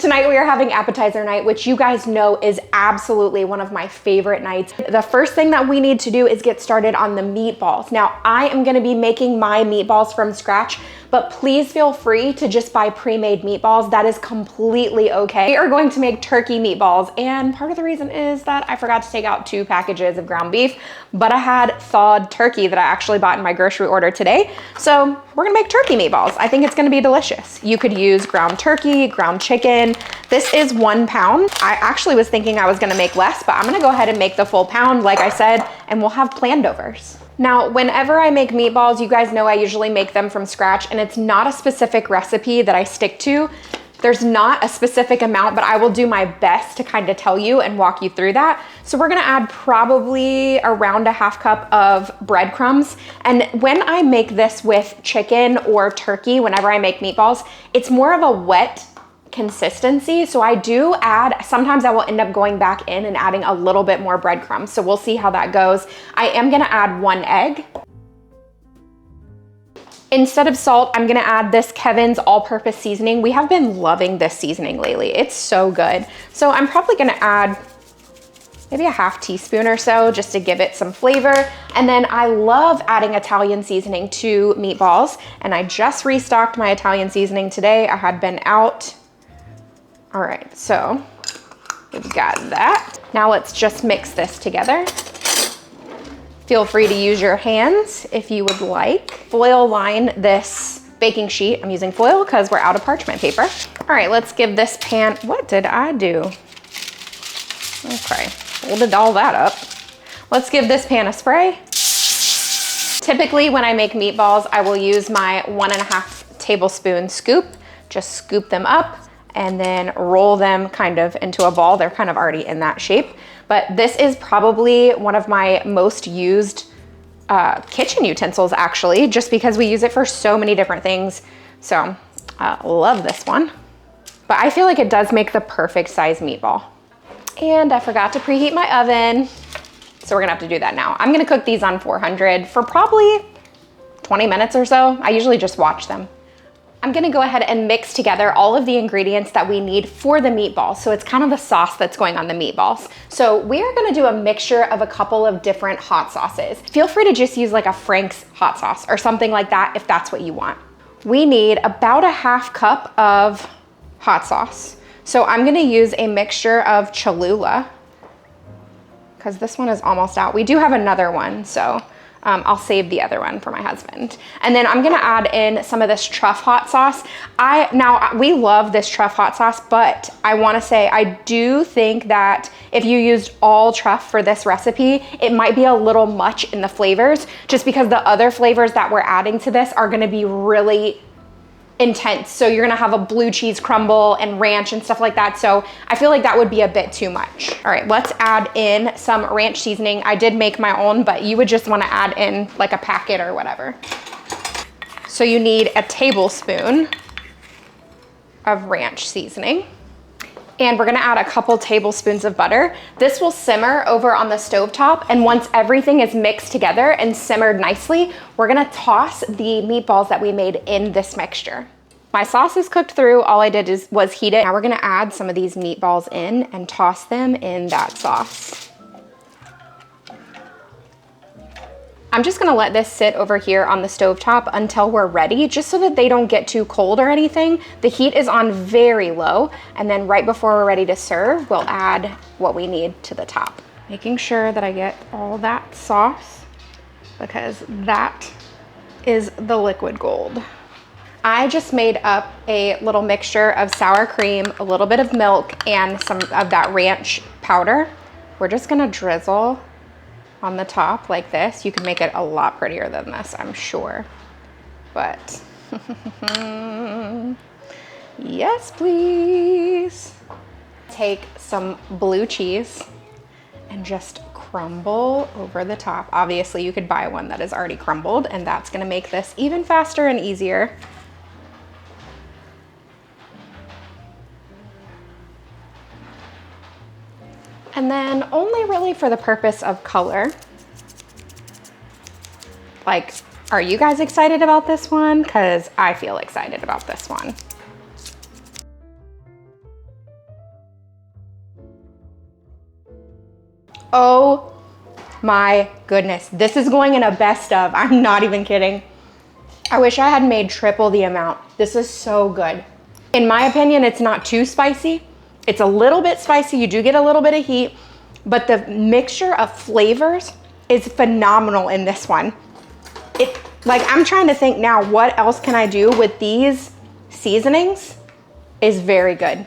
Tonight we are having appetizer night, which you guys know is absolutely one of my favorite nights. The first thing that we need to do is get started on the meatballs. Now, I am gonna be making my meatballs from scratch, but please feel free to just buy pre-made meatballs. That is completely okay. We are going to make turkey meatballs, and part of the reason is that I forgot to take out 2 packages of ground beef, but I had thawed turkey that I actually bought in my grocery order today. So we're gonna make turkey meatballs. I think it's gonna be delicious. You could use ground turkey, ground chicken. This is 1 pound. I actually was thinking I was gonna make less, but I'm gonna go ahead and make the full pound, like I said, and we'll have plandovers. Now, whenever I make meatballs, you guys know I usually make them from scratch, and it's not a specific recipe that I stick to. There's not a specific amount, but I will do my best to kind of tell you and walk you through that. So we're gonna add probably around a 1/2 cup of breadcrumbs. And when I make this with chicken or turkey, whenever I make meatballs, it's more of a wet consistency. So I do add, sometimes I will end up going back in and adding a little bit more breadcrumbs. So we'll see how that goes. I am gonna add 1 egg. Instead of salt, I'm gonna add this Kevin's all-purpose seasoning. We have been loving this seasoning lately. It's so good. So I'm probably gonna add maybe a 1/2 teaspoon or so just to give it some flavor. And then I love adding Italian seasoning to meatballs. And I just restocked my Italian seasoning today. I had been out. All right, so we've got that. Now let's just mix this together. Feel free to use your hands if you would like. Foil line this baking sheet. I'm using foil because we're out of parchment paper. All right, let's give this pan, what did I do? Okay, folded all that up. Let's give this pan a spray. Typically when I make meatballs, I will use my 1.5 tablespoon scoop. Just scoop them up and then roll them kind of into a ball. They're kind of already in that shape. But this is probably one of my most used kitchen utensils actually, just because we use it for so many different things. So I love this one. But I feel like it does make the perfect size meatball. And I forgot to preheat my oven. So we're gonna have to do that now. I'm gonna cook these on 400 for probably 20 minutes or so. I usually just watch them. I'm gonna go ahead and mix together all of the ingredients that we need for the meatballs. So it's kind of the sauce that's going on the meatballs. So we are gonna do a mixture of a couple of different hot sauces. Feel free to just use like a Frank's hot sauce or something like that if that's what you want. We need about a 1/2 cup of hot sauce. So I'm gonna use a mixture of Cholula because this one is almost out. We do have another one, so I'll save the other one for my husband. And then I'm gonna add in some of this truff hot sauce. Now we love this truff hot sauce, but I wanna say I do think that if you used all truff for this recipe, it might be a little much in the flavors, just because the other flavors that we're adding to this are gonna be really intense. So you're gonna have a blue cheese crumble and ranch and stuff like that. So I feel like that would be a bit too much. All right, let's add in some ranch seasoning. I did make my own, but you would just wanna add in like a packet or whatever. So you need a tablespoon of ranch seasoning. And we're gonna add a couple tablespoons of butter. This will simmer over on the stovetop, and once everything is mixed together and simmered nicely, we're gonna toss the meatballs that we made in this mixture. My sauce is cooked through. All I did was heat it. Now we're gonna add some of these meatballs in and toss them in that sauce. I'm just gonna let this sit over here on the stovetop until we're ready, just so that they don't get too cold or anything. The heat is on very low, and then right before we're ready to serve, we'll add what we need to the top. Making sure that I get all that sauce, because that is the liquid gold. I just made up a little mixture of sour cream, a little bit of milk, and some of that ranch powder. We're just gonna drizzle on the top like this. You can make it a lot prettier than this, I'm sure. But yes, please. Take some blue cheese and just crumble over the top. Obviously, you could buy one that is already crumbled, and that's gonna make this even faster and easier. And then only really for the purpose of color. Like, are you guys excited about this one? Because I feel excited about this one. Oh my goodness. This is going in a best of. I'm not even kidding. I wish I had made triple the amount. This is so good. In my opinion, it's not too spicy. It's a little bit spicy. You do get a little bit of heat, but the mixture of flavors is phenomenal in this one. Like, I'm trying to think now, what else can I do with these seasonings is very good.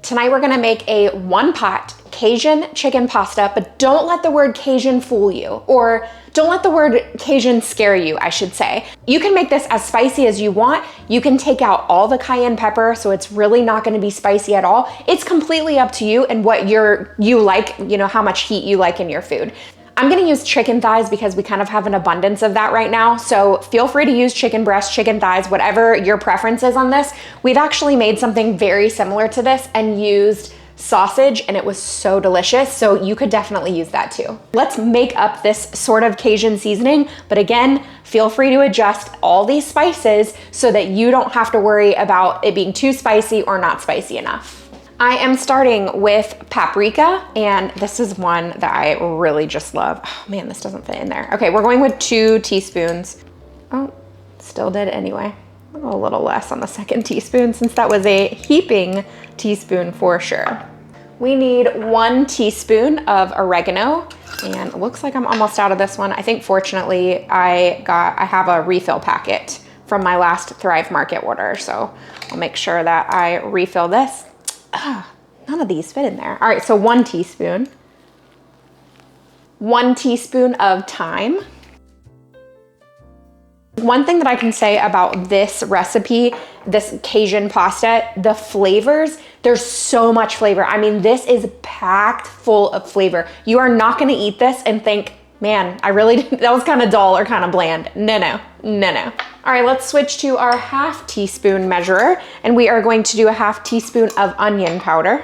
Tonight we're gonna make a one pot Cajun chicken pasta, but don't let the word Cajun fool you, or don't let the word Cajun scare you, I should say. You can make this as spicy as you want. You can take out all the cayenne pepper, so it's really not gonna be spicy at all. It's completely up to you and what you like, you know, how much heat you like in your food. I'm gonna use chicken thighs because we kind of have an abundance of that right now. So feel free to use chicken breast, chicken thighs, whatever your preference is on this. We've actually made something very similar to this and used sausage, and it was so delicious. So you could definitely use that too. Let's make up this sort of Cajun seasoning. But again, feel free to adjust all these spices so that you don't have to worry about it being too spicy or not spicy enough. I am starting with paprika, and this is one that I really just love. Oh man, this doesn't fit in there. Okay, we're going with 2 teaspoons. Oh, still did anyway. A little less on the second teaspoon since that was a heaping teaspoon for sure. We need 1 teaspoon of oregano, and it looks like I'm almost out of this one. I think fortunately I have a refill packet from my last Thrive Market order, so I'll make sure that I refill this. None of these fit in there. All right, so 1 teaspoon. 1 teaspoon of thyme. One thing that I can say about this recipe, this Cajun pasta, the flavors, there's so much flavor. I mean, this is packed full of flavor. You are not gonna eat this and think, man, that was kind of dull or kind of bland. No. All right, let's switch to our 1/2 teaspoon measurer, and we are going to do a 1/2 teaspoon of onion powder.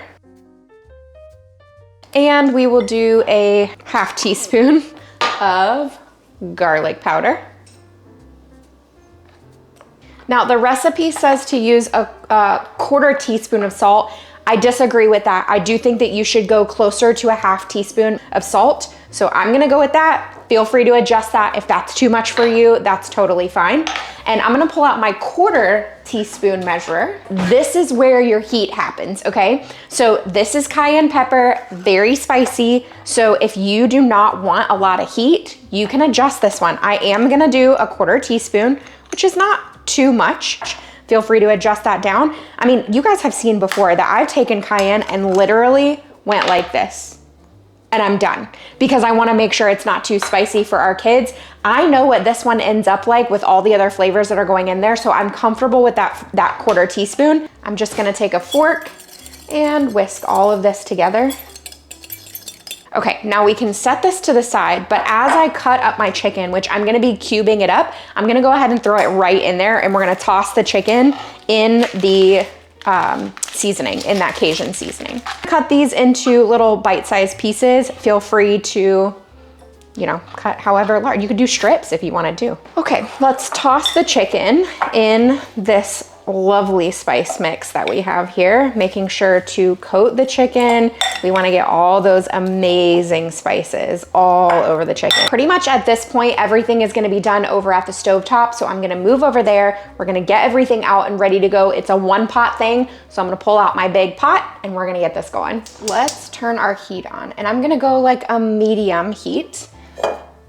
And we will do a 1/2 teaspoon of garlic powder. Now, the recipe says to use a 1/4 teaspoon of salt. I disagree with that. I do think that you should go closer to a 1/2 teaspoon of salt. So I'm gonna go with that. Feel free to adjust that. If that's too much for you, that's totally fine. And I'm gonna pull out my 1/4 teaspoon measurer. This is where your heat happens, okay? So this is cayenne pepper, very spicy. So if you do not want a lot of heat, you can adjust this one. I am gonna do a 1/4 teaspoon, which is not too much. Feel free to adjust that down. I mean, you guys have seen before that I've taken cayenne and literally went like this. And I'm done because I wanna make sure it's not too spicy for our kids. I know what this one ends up like with all the other flavors that are going in there, so I'm comfortable with that 1/4 teaspoon. I'm just gonna take a fork and whisk all of this together. Okay, now we can set this to the side, but as I cut up my chicken, which I'm gonna be cubing it up, I'm gonna go ahead and throw it right in there, and we're gonna toss the chicken in the seasoning, in that Cajun seasoning. Cut these into little bite-sized pieces. Feel free to, you know, cut however large. You could do strips if you wanted to. Okay, let's toss the chicken in this lovely spice mix that we have here, making sure to coat the chicken. We want to get all those amazing spices all over the chicken. Pretty much at this point, everything is going to be done over at the stovetop. So I'm going to move over there. We're going to get everything out and ready to go. It's a 1-pot thing. So I'm going to pull out my big pot and we're going to get this going. Let's turn our heat on, and I'm going to go like a medium heat.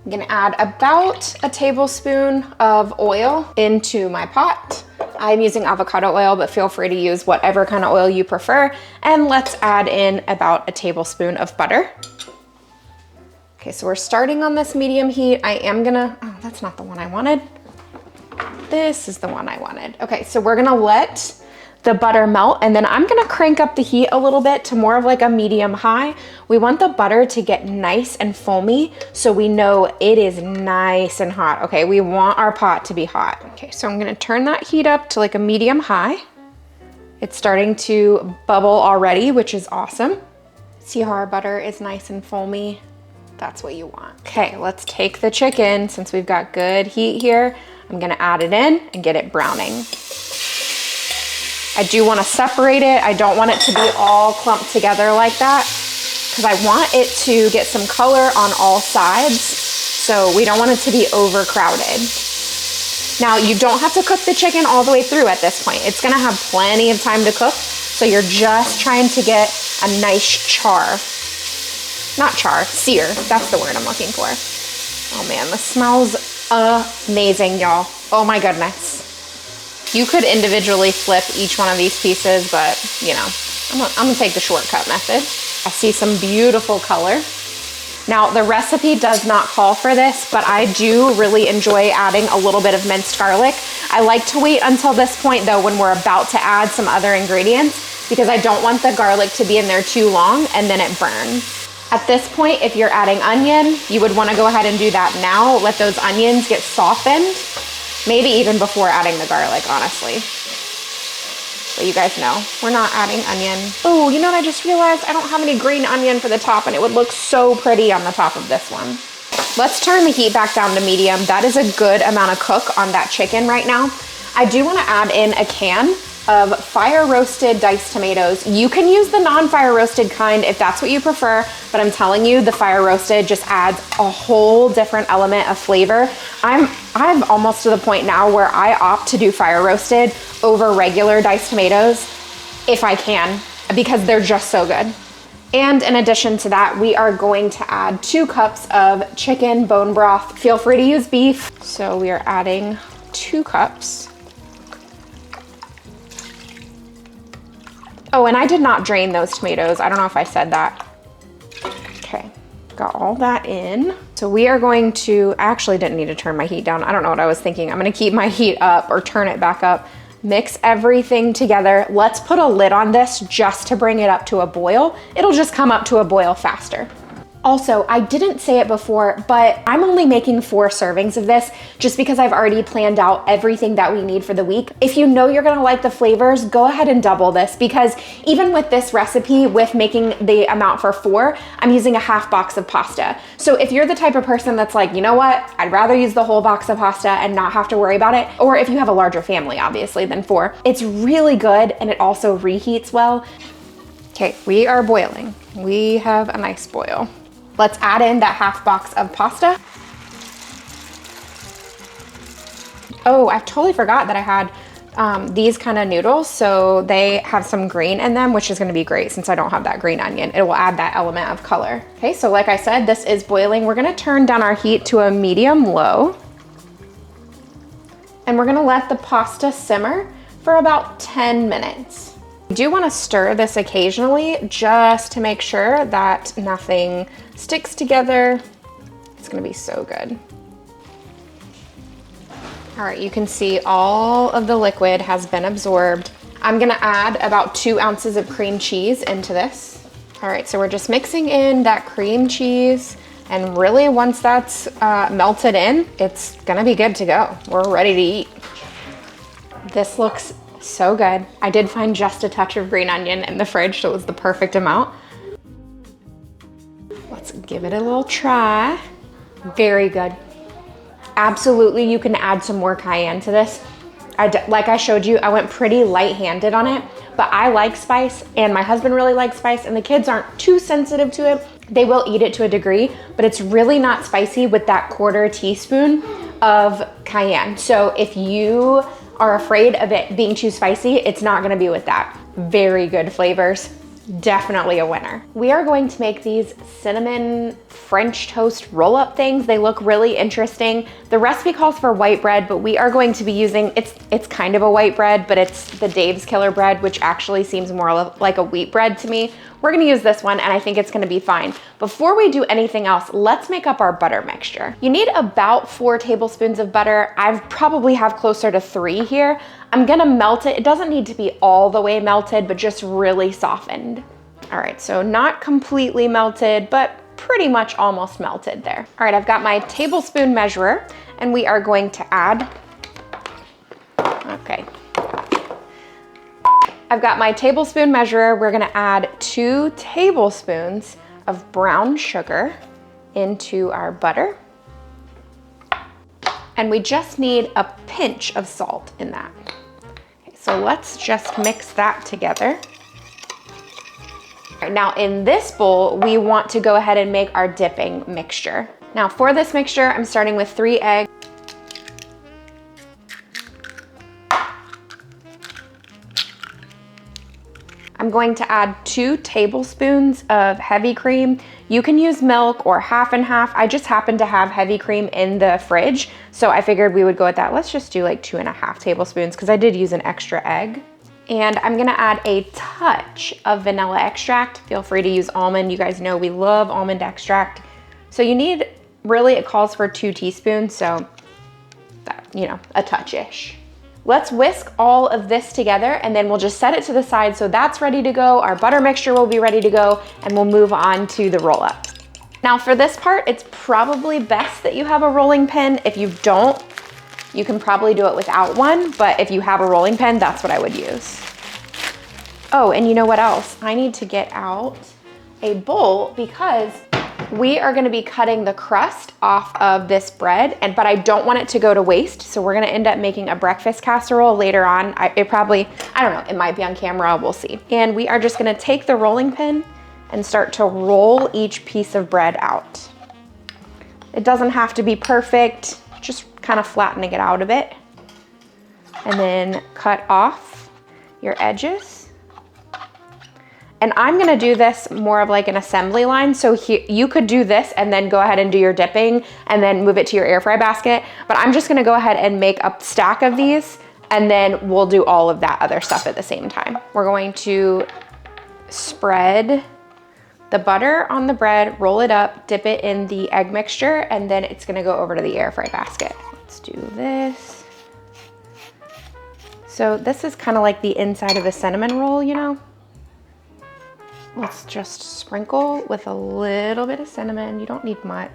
I'm gonna add about a tablespoon of oil into my pot. I'm using avocado oil, but feel free to use whatever kind of oil you prefer. And let's add in about a tablespoon of butter. Okay, so we're starting on this medium heat. I am gonna, oh, that's not the one I wanted. This is the one I wanted. Okay, so we're gonna let the butter melt, and then I'm gonna crank up the heat a little bit to more of like a medium high. We want the butter to get nice and foamy so we know it is nice and hot. Okay, we want our pot to be hot. Okay, so I'm gonna turn that heat up to like a medium high. It's starting to bubble already, which is awesome. See how our butter is nice and foamy? That's what you want. Okay, let's take the chicken. Since we've got good heat here, I'm gonna add it in and get it browning. I do want to separate it. I don't want it to be all clumped together like that. because I want it to get some color on all sides. So we don't want it to be overcrowded. Now you don't have to cook the chicken all the way through at this point. It's gonna have plenty of time to cook. So you're just trying to get a nice char. Not char, sear. That's the word I'm looking for. Oh man, this smells amazing, y'all. Oh my goodness. You could individually flip each one of these pieces, but you know, I'm gonna take the shortcut method. I see some beautiful color. Now, the recipe does not call for this, but I do really enjoy adding a little bit of minced garlic. I like to wait until this point though, when we're about to add some other ingredients, because I don't want the garlic to be in there too long and then it burns. At this point, if you're adding onion, you would wanna go ahead and do that now. Let those onions get softened, maybe even before adding the garlic, honestly. But you guys know, we're not adding onion. Oh, you know what I just realized? I don't have any green onion for the top, and it would look so pretty on the top of this one. Let's turn the heat back down to medium. That is a good amount of cook on that chicken right now. I do wanna add in a can of fire roasted diced tomatoes. You can use the non-fire roasted kind if that's what you prefer, but I'm telling you, the fire roasted just adds a whole different element of flavor. I'm almost to the point now where I opt to do fire roasted over regular diced tomatoes if I can, because they're just so good. And in addition to that, we are going to add 2 cups of chicken bone broth. Feel free to use beef. So we are adding 2 cups. Oh, and I did not drain those tomatoes. I don't know if I said that. Okay, got all that in. So we are going to, I actually didn't need to turn my heat down. I don't know what I was thinking. I'm gonna keep my heat up or turn it back up. Mix everything together. Let's put a lid on this just to bring it up to a boil. It'll just come up to a boil faster. Also, I didn't say it before, but I'm only making 4 servings of this just because I've already planned out everything that we need for the week. If you know you're gonna like the flavors, go ahead and double this, because even with this recipe, with making the amount for 4, I'm using a half box of pasta. So if you're the type of person that's like, you know what, I'd rather use the whole box of pasta and not have to worry about it, or if you have a larger family, obviously, than 4, it's really good and it also reheats well. Okay, we are boiling. We have a nice boil. Let's add in that half box of pasta. Oh, I totally forgot that I had these kind of noodles. So they have some green in them, which is gonna be great since I don't have that green onion. It will add that element of color. Okay, so like I said, this is boiling. We're gonna turn down our heat to a medium low. And we're gonna let the pasta simmer for about 10 minutes. You do want to stir this occasionally just to make sure that nothing sticks together. It's going to be so good. All right, you can see all of the liquid has been absorbed. I'm going to add about 2 ounces of cream cheese into this. All right, so we're just mixing in that cream cheese, and really once that's melted in, it's going to be good to go. We're ready to eat. This looks so good. I did find just a touch of green onion in the fridge, so it was the perfect amount. Let's give it a little try. Very good. Absolutely, you can add some more cayenne to this. Like I showed you, I went pretty light-handed on it, but I like spice, and my husband really likes spice, and the kids aren't too sensitive to it. They will eat it to a degree, but it's really not spicy with that 1/4 teaspoon of cayenne. So if you are afraid of it being too spicy, it's not gonna be with that. Very good flavors. Definitely a winner. We are going to make these cinnamon French toast roll-up things. They look really interesting. The recipe calls for white bread, but we are going to be using, it's kind of a white bread, but it's the Dave's Killer bread, which actually seems more like a wheat bread to me. We're gonna use this one, and I think it's gonna be fine. Before we do anything else, let's make up our butter mixture. You need about 4 tablespoons of butter. I probably have closer to 3 here. I'm gonna melt it. It doesn't need to be all the way melted, but just really softened. All right, so not completely melted, but pretty much almost melted there. All right, I've got my tablespoon measurer, and we are going to add, okay. I've got my tablespoon measurer. We're gonna add 2 tablespoons of brown sugar into our butter. And we just need a pinch of salt in that. Okay, so let's just mix that together. Right, now in this bowl, we want to go ahead and make our dipping mixture. Now for this mixture, I'm starting with 3 eggs. I'm going to add 2 tablespoons of heavy cream. You can use milk or half and half. I just happen to have heavy cream in the fridge, so I figured we would go with that. Let's just do like 2.5 tablespoons because I did use an extra egg. And I'm gonna add a touch of vanilla extract. Feel free to use almond. You guys know we love almond extract. So you need, really it calls for 2 teaspoons, so that, you know, a touch-ish. Let's whisk all of this together and then we'll just set it to the side so that's ready to go. Our butter mixture will be ready to go and we'll move on to the roll up. Now for this part, it's probably best that you have a rolling pin. If you don't, you can probably do it without one, but if you have a rolling pin, that's what I would use. Oh, and you know what else? I need to get out a bowl because we are gonna be cutting the crust off of this bread, but I don't want it to go to waste, so we're gonna end up making a breakfast casserole later on. I don't know, it might be on camera, we'll see. And we are just gonna take the rolling pin and start to roll each piece of bread out. It doesn't have to be perfect, just kind of flattening it out a bit. And then cut off your edges. And I'm gonna do this more of like an assembly line. So you could do this and then go ahead and do your dipping and then move it to your air fry basket. But I'm just gonna go ahead and make a stack of these and then we'll do all of that other stuff at the same time. We're going to spread the butter on the bread, roll it up, dip it in the egg mixture, and then it's gonna go over to the air fry basket. Let's do this. So this is kind of like the inside of a cinnamon roll, you know? Let's just sprinkle with a little bit of cinnamon. You don't need much.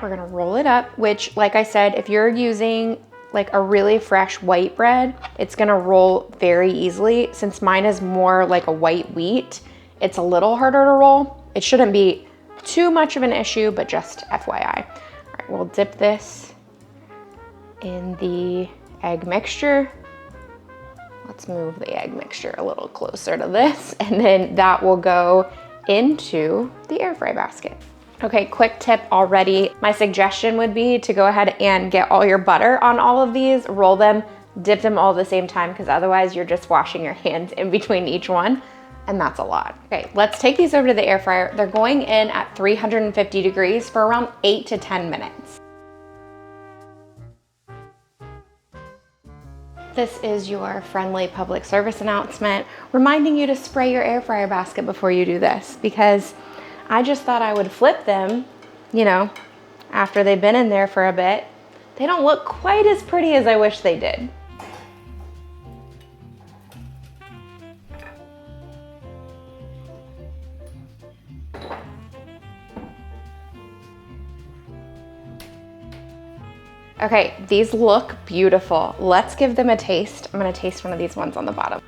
We're gonna roll it up, which, like I said, if you're using like a really fresh white bread, it's gonna roll very easily. Since mine is more like a white wheat, it's a little harder to roll. It shouldn't be too much of an issue, but just FYI. All right, we'll dip this in the egg mixture. Let's move the egg mixture a little closer to this, and then that will go into the air fry basket. Okay, quick tip already. My suggestion would be to go ahead and get all your butter on all of these, roll them, dip them all at the same time, because otherwise you're just washing your hands in between each one, and that's a lot. Okay, let's take these over to the air fryer. They're going in at 350 degrees for around 8 to 10 minutes. This is your friendly public service announcement reminding you to spray your air fryer basket before you do this, because I just thought I would flip them, you know, after they've been in there for a bit. They don't look quite as pretty as I wish they did. Okay, these look beautiful. Let's give them a taste. I'm gonna taste one of these ones on the bottom.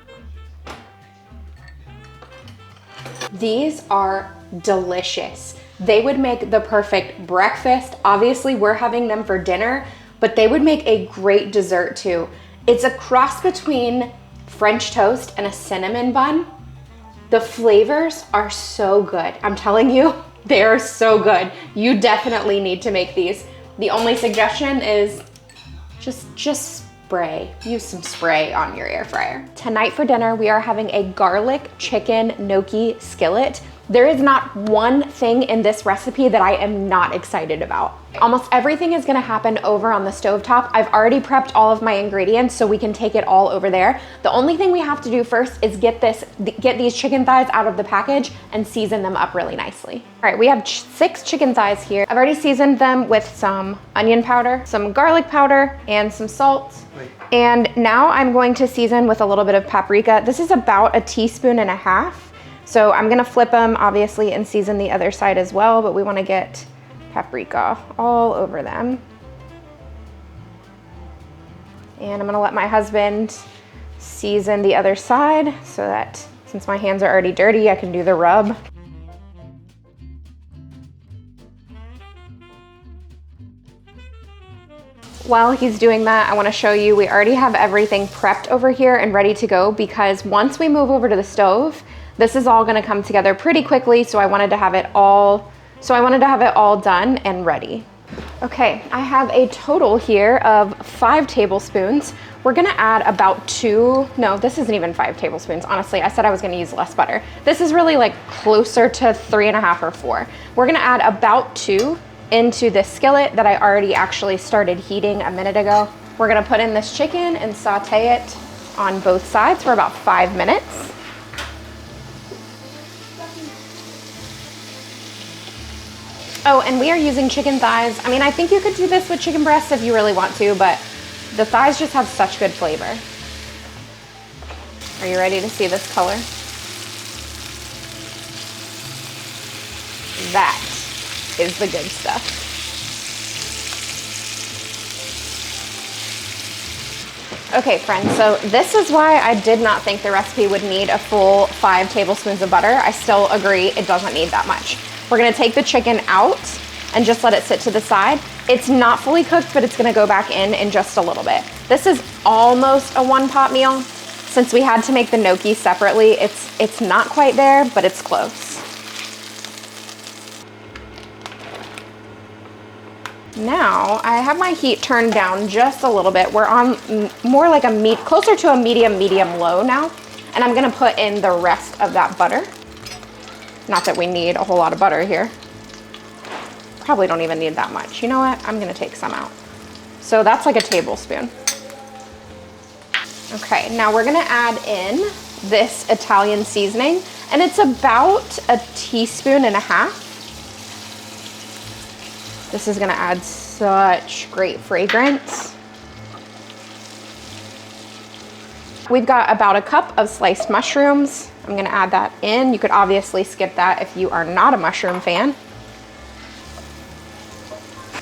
These are delicious. They would make the perfect breakfast. Obviously, we're having them for dinner, but they would make a great dessert too. It's a cross between French toast and a cinnamon bun. The flavors are so good. I'm telling you, they are so good. You definitely need to make these. The only suggestion is just spray. Use some spray on your air fryer. Tonight for dinner, we are having a garlic chicken gnocchi skillet. There is not one thing in this recipe that I am not excited about. Almost everything is gonna happen over on the stovetop. I've already prepped all of my ingredients so we can take it all over there. The only thing we have to do first is get these chicken thighs out of the package and season them up really nicely. All right, we have 6 chicken thighs here. I've already seasoned them with some onion powder, some garlic powder, and some salt. And now I'm going to season with a little bit of paprika. This is about 1.5 teaspoons. So I'm gonna flip them, obviously, and season the other side as well, but we wanna get paprika all over them. And I'm gonna let my husband season the other side so that, since my hands are already dirty, I can do the rub. While he's doing that, I wanna show you, we already have everything prepped over here and ready to go, because once we move over to the stove, This is all gonna come together pretty quickly, so I wanted to have it all done and ready. Okay, I have a total here of 5 tablespoons. We're gonna add about 2, no, this isn't even 5 tablespoons. Honestly, I said I was gonna use less butter. This is really like closer to 3.5 or 4. We're gonna add about 2 into this skillet that I already actually started heating a minute ago. We're gonna put in this chicken and saute it on both sides for about 5 minutes. Oh, and we are using chicken thighs. I mean, I think you could do this with chicken breasts if you really want to, but the thighs just have such good flavor. Are you ready to see this color? That is the good stuff. Okay, friends, so this is why I did not think the recipe would need a full 5 tablespoons of butter. I still agree it doesn't need that much. We're gonna take the chicken out and just let it sit to the side. It's not fully cooked, but it's gonna go back in just a little bit. This is almost a 1-pot meal. Since we had to make the gnocchi separately, it's not quite there, but it's close. Now, I have my heat turned down just a little bit. We're on more like closer to a medium low now. And I'm gonna put in the rest of that butter. Not that we need a whole lot of butter here. Probably don't even need that much. You know what? I'm gonna take some out. So that's like a tablespoon. Okay, now we're gonna add in this Italian seasoning, and it's about 1.5 teaspoons. This is gonna add such great fragrance. We've got about 1 cup of sliced mushrooms. I'm gonna add that in. You could obviously skip that if you are not a mushroom fan.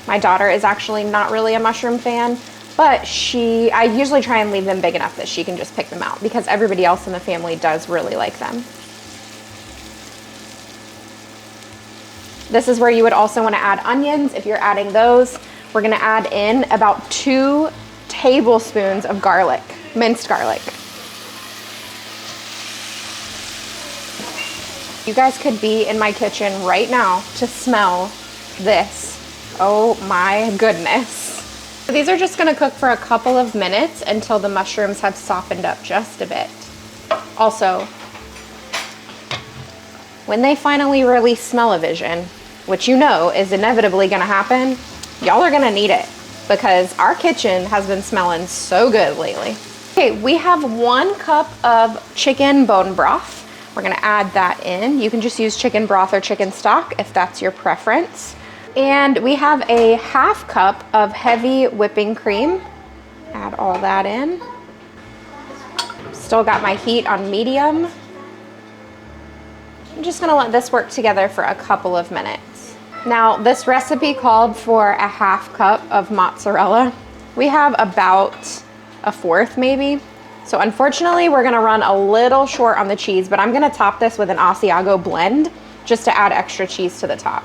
My daughter is actually not really a mushroom fan, but I usually try and leave them big enough that she can just pick them out because everybody else in the family does really like them. This is where you would also wanna add onions. If you're adding those, we're gonna add in about 2 tablespoons of garlic, minced garlic. You guys could be in my kitchen right now to smell this. Oh my goodness. These are just gonna cook for a couple of minutes until the mushrooms have softened up just a bit. Also, when they finally release smell-o-vision, which you know is inevitably gonna happen, y'all are gonna need it because our kitchen has been smelling so good lately. Okay, we have 1 cup of chicken bone broth. We're gonna add that in. You can just use chicken broth or chicken stock if that's your preference. And we have a 1/2 cup of heavy whipping cream. Add all that in. Still got my heat on medium. I'm just gonna let this work together for a couple of minutes. Now, this recipe called for a 1/2 cup of mozzarella. We have about 1/4 maybe. So unfortunately, we're gonna run a little short on the cheese, but I'm gonna top this with an Asiago blend just to add extra cheese to the top.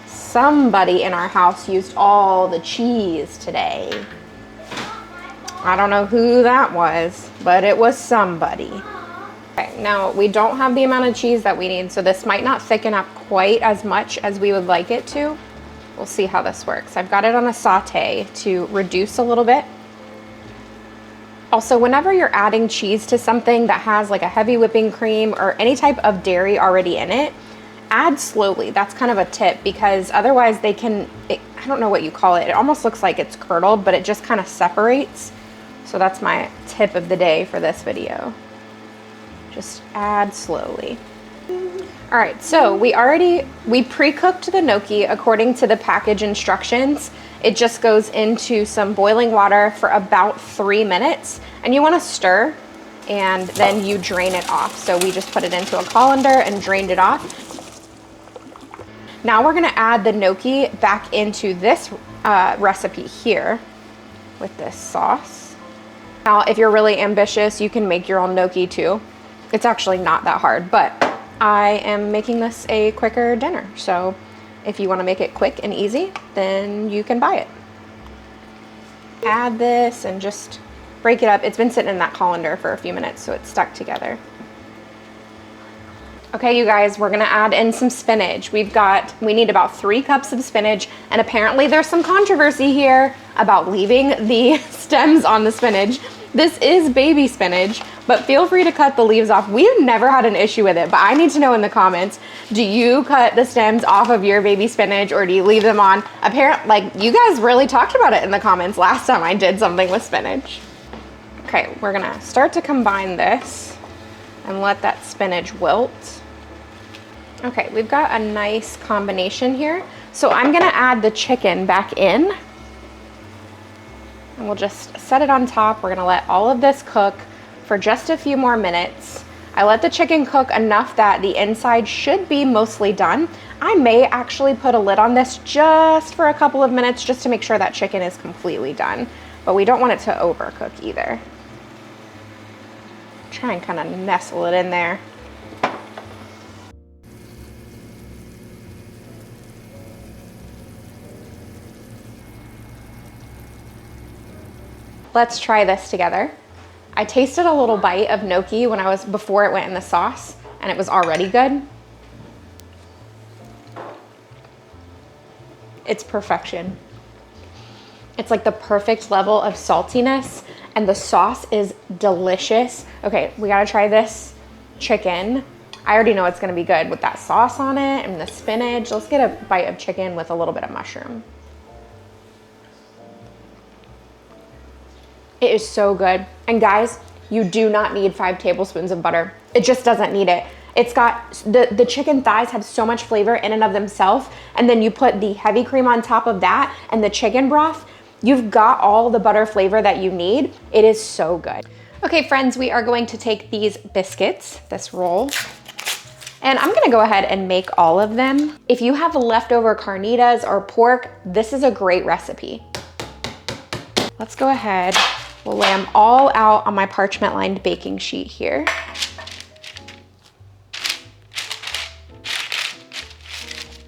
Somebody in our house used all the cheese today. I don't know who that was, but it was somebody. Okay, now we don't have the amount of cheese that we need, so this might not thicken up quite as much as we would like it to. We'll see how this works. I've got it on a saute to reduce a little bit. Also, whenever you're adding cheese to something that has like a heavy whipping cream or any type of dairy already in it, add slowly. That's kind of a tip because otherwise I don't know what you call it. It almost looks like it's curdled, but it just kind of separates. So that's my tip of the day for this video. Just add slowly. All right, so we pre-cooked the gnocchi according to the package instructions. It just goes into some boiling water for about 3 minutes, and you want to stir, and then you drain it off. So we just put it into a colander and drained it off. Now we're gonna add the gnocchi back into this recipe here with this sauce. Now, if you're really ambitious, you can make your own gnocchi too. It's actually not that hard, but I am making this a quicker dinner. So if you wanna make it quick and easy, then you can buy it. Add this and just break it up. It's been sitting in that colander for a few minutes, so it's stuck together. Okay, you guys, we're gonna add in some spinach. We need about 3 cups of spinach, and apparently there's some controversy here about leaving the stems on the spinach. This is baby spinach, but feel free to cut the leaves off. We've never had an issue with it, but I need to know in the comments, do you cut the stems off of your baby spinach or do you leave them on? Like, you guys really talked about it in the comments last time I did something with spinach. Okay, we're gonna start to combine this and let that spinach wilt. Okay, we've got a nice combination here. So I'm gonna add the chicken back in. And we'll just set it on top. We're gonna let all of this cook for just a few more minutes. I let the chicken cook enough that the inside should be mostly done. I may actually put a lid on this just for a couple of minutes just to make sure that chicken is completely done. But we don't want it to overcook either. Try and kind of nestle it in there. Let's try this together. I tasted a little bite of gnocchi before it went in the sauce, and it was already good. It's perfection. It's like the perfect level of saltiness, and the sauce is delicious. Okay, we gotta try this chicken. I already know it's gonna be good with that sauce on it and the spinach. Let's get a bite of chicken with a little bit of mushroom. It is so good. And guys, you do not need 5 tablespoons of butter. It just doesn't need it. It's got, the chicken thighs have so much flavor in and of themselves, and then you put the heavy cream on top of that and the chicken broth, you've got all the butter flavor that you need. It is so good. Okay, friends, we are going to take these biscuits, this roll, and I'm gonna go ahead and make all of them. If you have leftover carnitas or pork, this is a great recipe. Let's go ahead. We'll lay them all out on my parchment lined baking sheet here.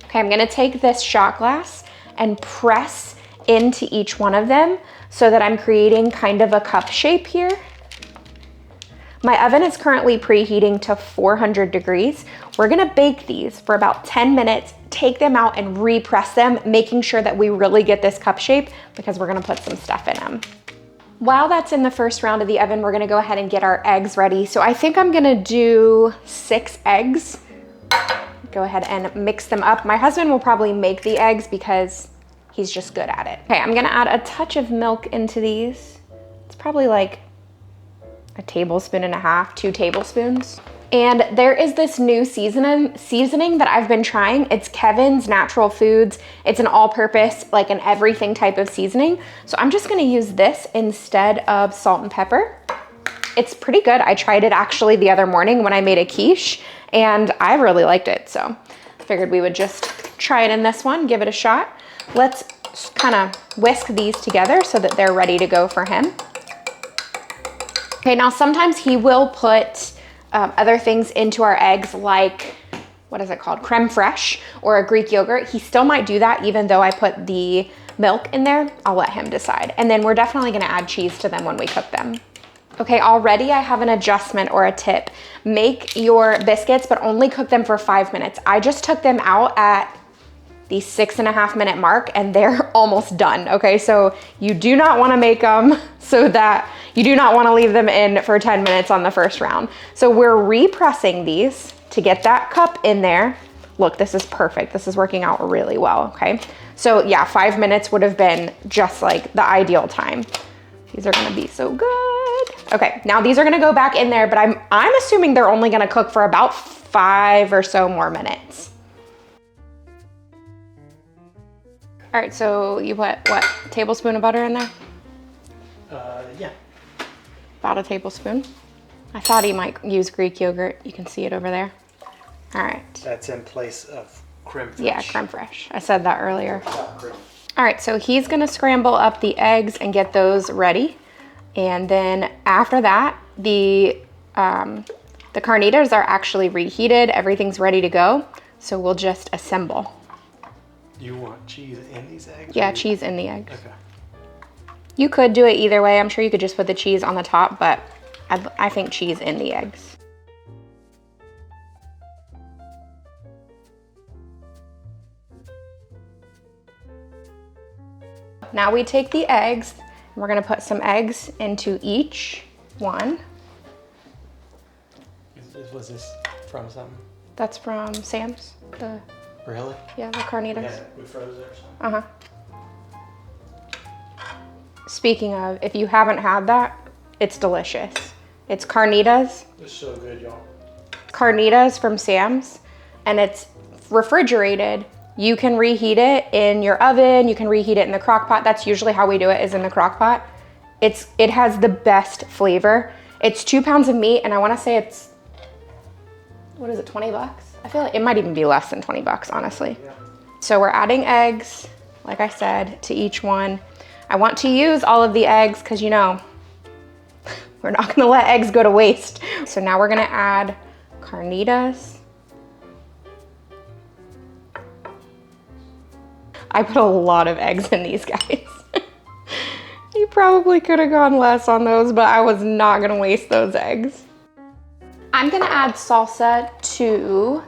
Okay, I'm gonna take this shot glass and press into each one of them so that I'm creating kind of a cup shape here. My oven is currently preheating to 400 degrees. We're gonna bake these for about 10 minutes, take them out and repress them, making sure that we really get this cup shape because we're gonna put some stuff in them. While that's in the first round of the oven, we're gonna go ahead and get our eggs ready. So I think I'm gonna do 6 eggs. Go ahead and mix them up. My husband will probably make the eggs because he's just good at it. Okay, I'm gonna add a touch of milk into these. It's probably like a tablespoon and a half, 2 tablespoons. And there is this new seasoning that I've been trying. It's Kevin's Natural Foods. It's an all-purpose, like an everything type of seasoning. So I'm just gonna use this instead of salt and pepper. It's pretty good. I tried it actually the other morning when I made a quiche, and I really liked it. So I figured we would just try it in this one, give it a shot. Let's kind of whisk these together so that they're ready to go for him. Okay, now sometimes he will put other things into our eggs, like, what is it called? Creme fraiche or a Greek yogurt. He still might do that even though I put the milk in there. I'll let him decide. And then we're definitely gonna add cheese to them when we cook them. Okay, already I have an adjustment or a tip. Make your biscuits, but only cook them for 5 minutes. I just took them out at the 6.5 minute mark and they're almost done, okay? So you do not wanna make them so that you do not wanna leave them in for 10 minutes on the first round. So we're repressing these to get that cup in there. Look, this is perfect. This is working out really well, okay? So yeah, 5 minutes would have been just like the ideal time. These are gonna be so good. Okay, now these are gonna go back in there, but I'm assuming they're only gonna cook for about 5 or so more minutes. All right, so you put what, tablespoon of butter in there? Yeah. About a tablespoon. I thought he might use Greek yogurt. You can see it over there. All right. That's in place of creme fraiche. Yeah, creme fraiche. I said that earlier. All right, so he's gonna scramble up the eggs and get those ready. And then after that, the carnitas are actually reheated. Everything's ready to go. So we'll just assemble. You want cheese in these eggs? Yeah, cheese in the eggs. Okay. You could do it either way. I'm sure you could just put the cheese on the top, but I think cheese in the eggs. Now we take the eggs, and we're gonna put some eggs into each one. Was this from something? That's from Sam's. Really? Yeah, the carnitas. Yeah, we froze it or something. Speaking of, if you haven't had that, it's delicious. It's carnitas. It's so good, y'all. Carnitas from Sam's, and it's refrigerated. You can reheat it in your oven. You can reheat it in the crock pot. That's usually how we do it, is in the crock pot. It has the best flavor. It's 2 pounds of meat, and I want to say it's, what is it, 20 bucks? I feel like it might even be less than 20 bucks, honestly. Yeah. So we're adding eggs, like I said, to each one. I want to use all of the eggs because, you know, we're not gonna let eggs go to waste. So now we're gonna add carnitas. I put a lot of eggs in these, guys. You probably could have gone less on those, but I was not gonna waste those eggs. I'm gonna add salsa to,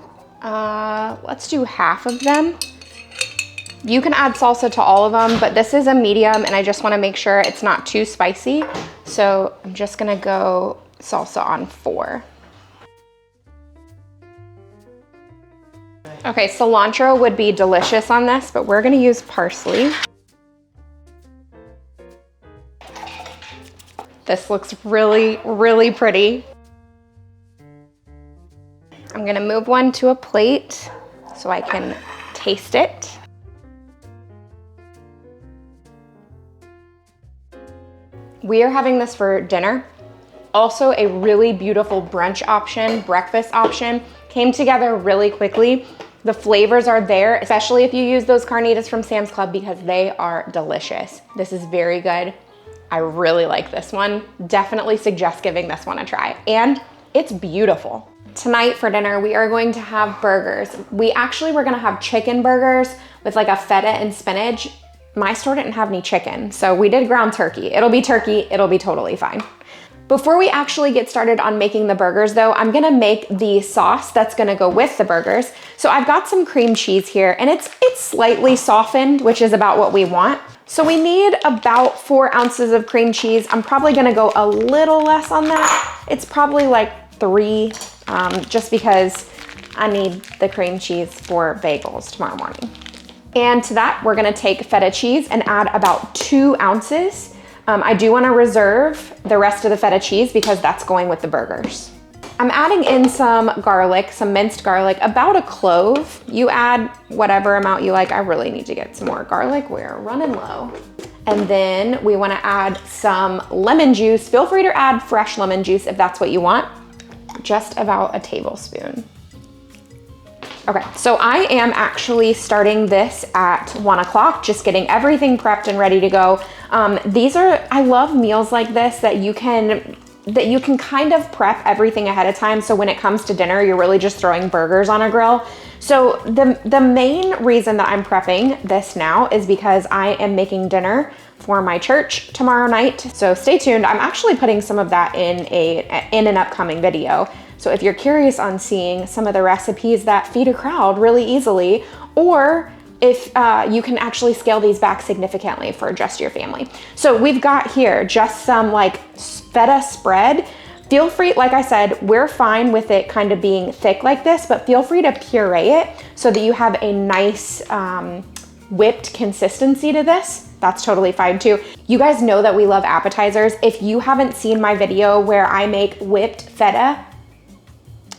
let's do half of them. You can add salsa to all of them, but this is a medium and I just wanna make sure it's not too spicy. So I'm just gonna go salsa on 4. Okay, cilantro would be delicious on this, but we're gonna use parsley. This looks really, really pretty. I'm gonna move one to a plate so I can taste it. We are having this for dinner. Also a really beautiful brunch option, breakfast option. Came together really quickly. The flavors are there, especially if you use those carnitas from Sam's Club because they are delicious. This is very good. I really like this one. Definitely suggest giving this one a try. And it's beautiful. Tonight for dinner, we are going to have burgers. We actually were gonna have chicken burgers with like a feta and spinach. My store didn't have any chicken, so we did ground turkey. It'll be turkey, it'll be totally fine. Before we actually get started on making the burgers though, I'm gonna make the sauce that's gonna go with the burgers. So I've got some cream cheese here and it's slightly softened, which is about what we want. So we need about 4 ounces of cream cheese. I'm probably gonna go a little less on that. It's probably like 3, just because I need the cream cheese for bagels tomorrow morning. And to that, we're gonna take feta cheese and add about 2 ounces. I do wanna reserve the rest of the feta cheese because that's going with the burgers. I'm adding in some garlic, some minced garlic, about a clove. You add whatever amount you like. I really need to get some more garlic. We're running low. And then we wanna add some lemon juice. Feel free to add fresh lemon juice if that's what you want. Just about a tablespoon. Okay, so I am actually starting this at 1 o'clock, just getting everything prepped and ready to go. I love meals like this that you can kind of prep everything ahead of time. So when it comes to dinner, you're really just throwing burgers on a grill. So the main reason that I'm prepping this now is because I am making dinner for my church tomorrow night. So stay tuned. I'm actually putting some of that in an upcoming video. So if you're curious on seeing some of the recipes that feed a crowd really easily, or if you can actually scale these back significantly for just your family. So we've got here just some like feta spread. Feel free, like I said, we're fine with it kind of being thick like this, but feel free to puree it so that you have a nice whipped consistency to this. That's totally fine too. You guys know that we love appetizers. If you haven't seen my video where I make whipped feta,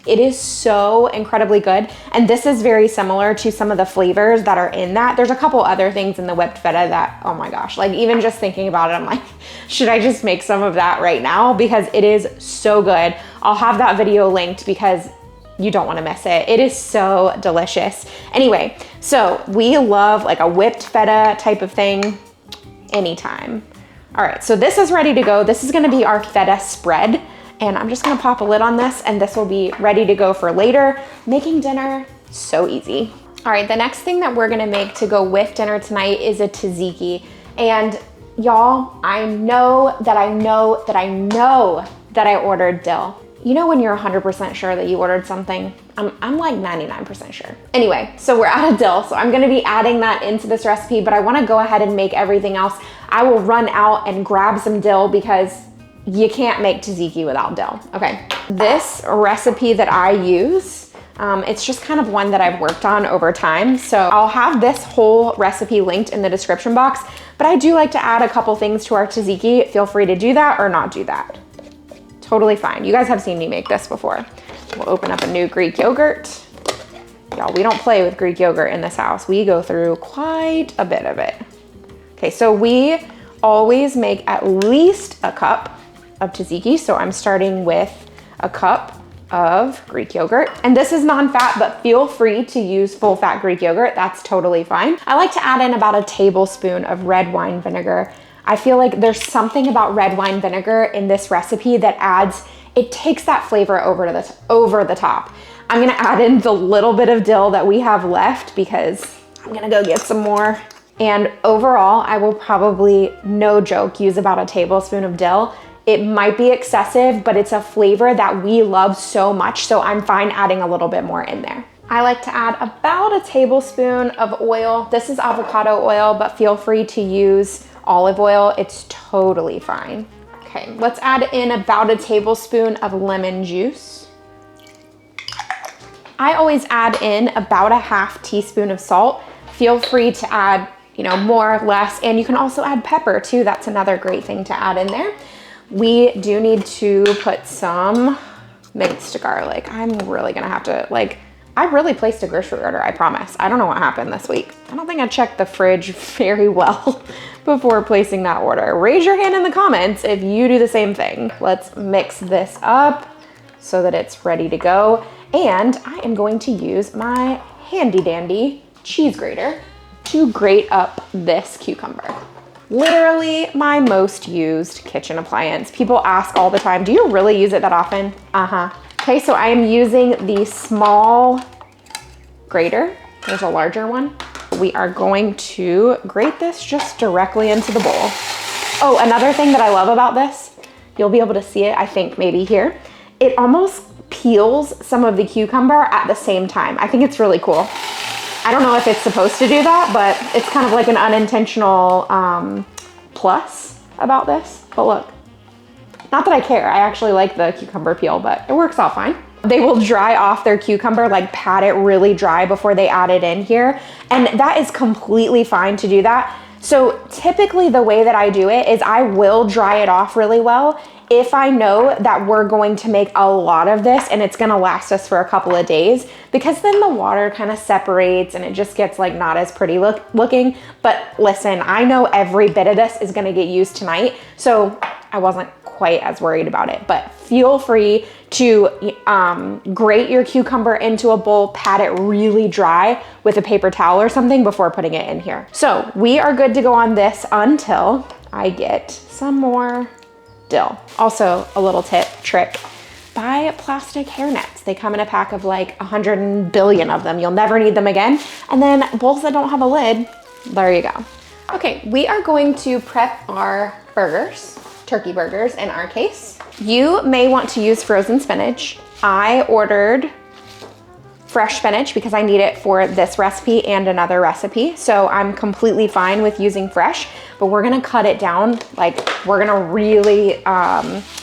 it is so incredibly good. And this is very similar to some of the flavors that are in that. There's a couple other things in the whipped feta that, oh my gosh, like even just thinking about it, I'm like, should I just make some of that right now? Because it is so good. I'll have that video linked because you don't wanna miss it. It is so delicious. Anyway, so we love like a whipped feta type of thing anytime. All right, so this is ready to go. This is gonna be our feta spread. And I'm just gonna pop a lid on this and this will be ready to go for later. Making dinner, so easy. All right, the next thing that we're gonna make to go with dinner tonight is a tzatziki. And Y'all, I know that I ordered dill. You know when you're 100% sure that you ordered something? I'm like 99% sure. Anyway, so we're out of dill, so I'm gonna be adding that into this recipe, but I wanna go ahead and make everything else. I will run out and grab some dill because you can't make tzatziki without dill. Okay, this recipe that I use, it's just kind of one that I've worked on over time. So I'll have this whole recipe linked in the description box, but I do like to add a couple things to our tzatziki. Feel free to do that or not do that. Totally fine. You guys have seen me make this before. We'll open up a new Greek yogurt. Y'all, we don't play with Greek yogurt in this house. We go through quite a bit of it. Okay, so we always make at least a cup of tzatziki. So I'm starting with a cup of Greek yogurt. And this is non-fat, but feel free to use full-fat Greek yogurt. That's totally fine. I like to add in about a tablespoon of red wine vinegar. I feel like there's something about red wine vinegar in this recipe that adds, it takes that flavor over the top. I'm gonna add in the little bit of dill that we have left because I'm gonna go get some more. And overall, I will probably, no joke, use about a tablespoon of dill. It might be excessive, but it's a flavor that we love so much, so I'm fine adding a little bit more in there. I like to add about a tablespoon of oil. This is avocado oil, but feel free to use olive oil. It's totally fine. Okay, let's add in about a tablespoon of lemon juice. I always add in about a half teaspoon of salt. Feel free to add, more or less, and you can also add pepper too. That's another great thing to add in there. We do need to put some minced garlic. I'm really gonna have to, I really placed a grocery order, I promise. I don't know what happened this week. I don't think I checked the fridge very well before placing that order. Raise your hand in the comments if you do the same thing. Let's mix this up so that it's ready to go. And I am going to use my handy dandy cheese grater to grate up this cucumber. Literally my most used kitchen appliance. People ask all the time, do you really use it that often? Okay, so I am using the small grater. There's a larger one. We are going to grate this just directly into the bowl. Oh, another thing that I love about this, you'll be able to see it, I think maybe here. It almost peels some of the cucumber at the same time. I think it's really cool. I don't know if it's supposed to do that, but it's kind of like an unintentional plus about this. But look, not that I care. I actually like the cucumber peel, but it works out fine. They will dry off their cucumber, pat it really dry before they add it in here. And that is completely fine to do that. So typically the way that I do it is I will dry it off really well if I know that we're going to make a lot of this and it's gonna last us for a couple of days, because then the water kind of separates and it just gets not as pretty looking. But listen, I know every bit of this is gonna get used tonight, so I wasn't quite as worried about it. But feel free to grate your cucumber into a bowl, pat it really dry with a paper towel or something before putting it in here. So we are good to go on this until I get some more dill. Also, a little trick, buy plastic hairnets. They come in a pack of 100 billion of them. You'll never need them again. And then bowls that don't have a lid, there you go. Okay, we are going to prep our burgers, turkey burgers in our case. You may want to use frozen spinach. I ordered fresh spinach because I need it for this recipe and another recipe. So I'm completely fine with using fresh, but we're gonna cut it down. We're gonna really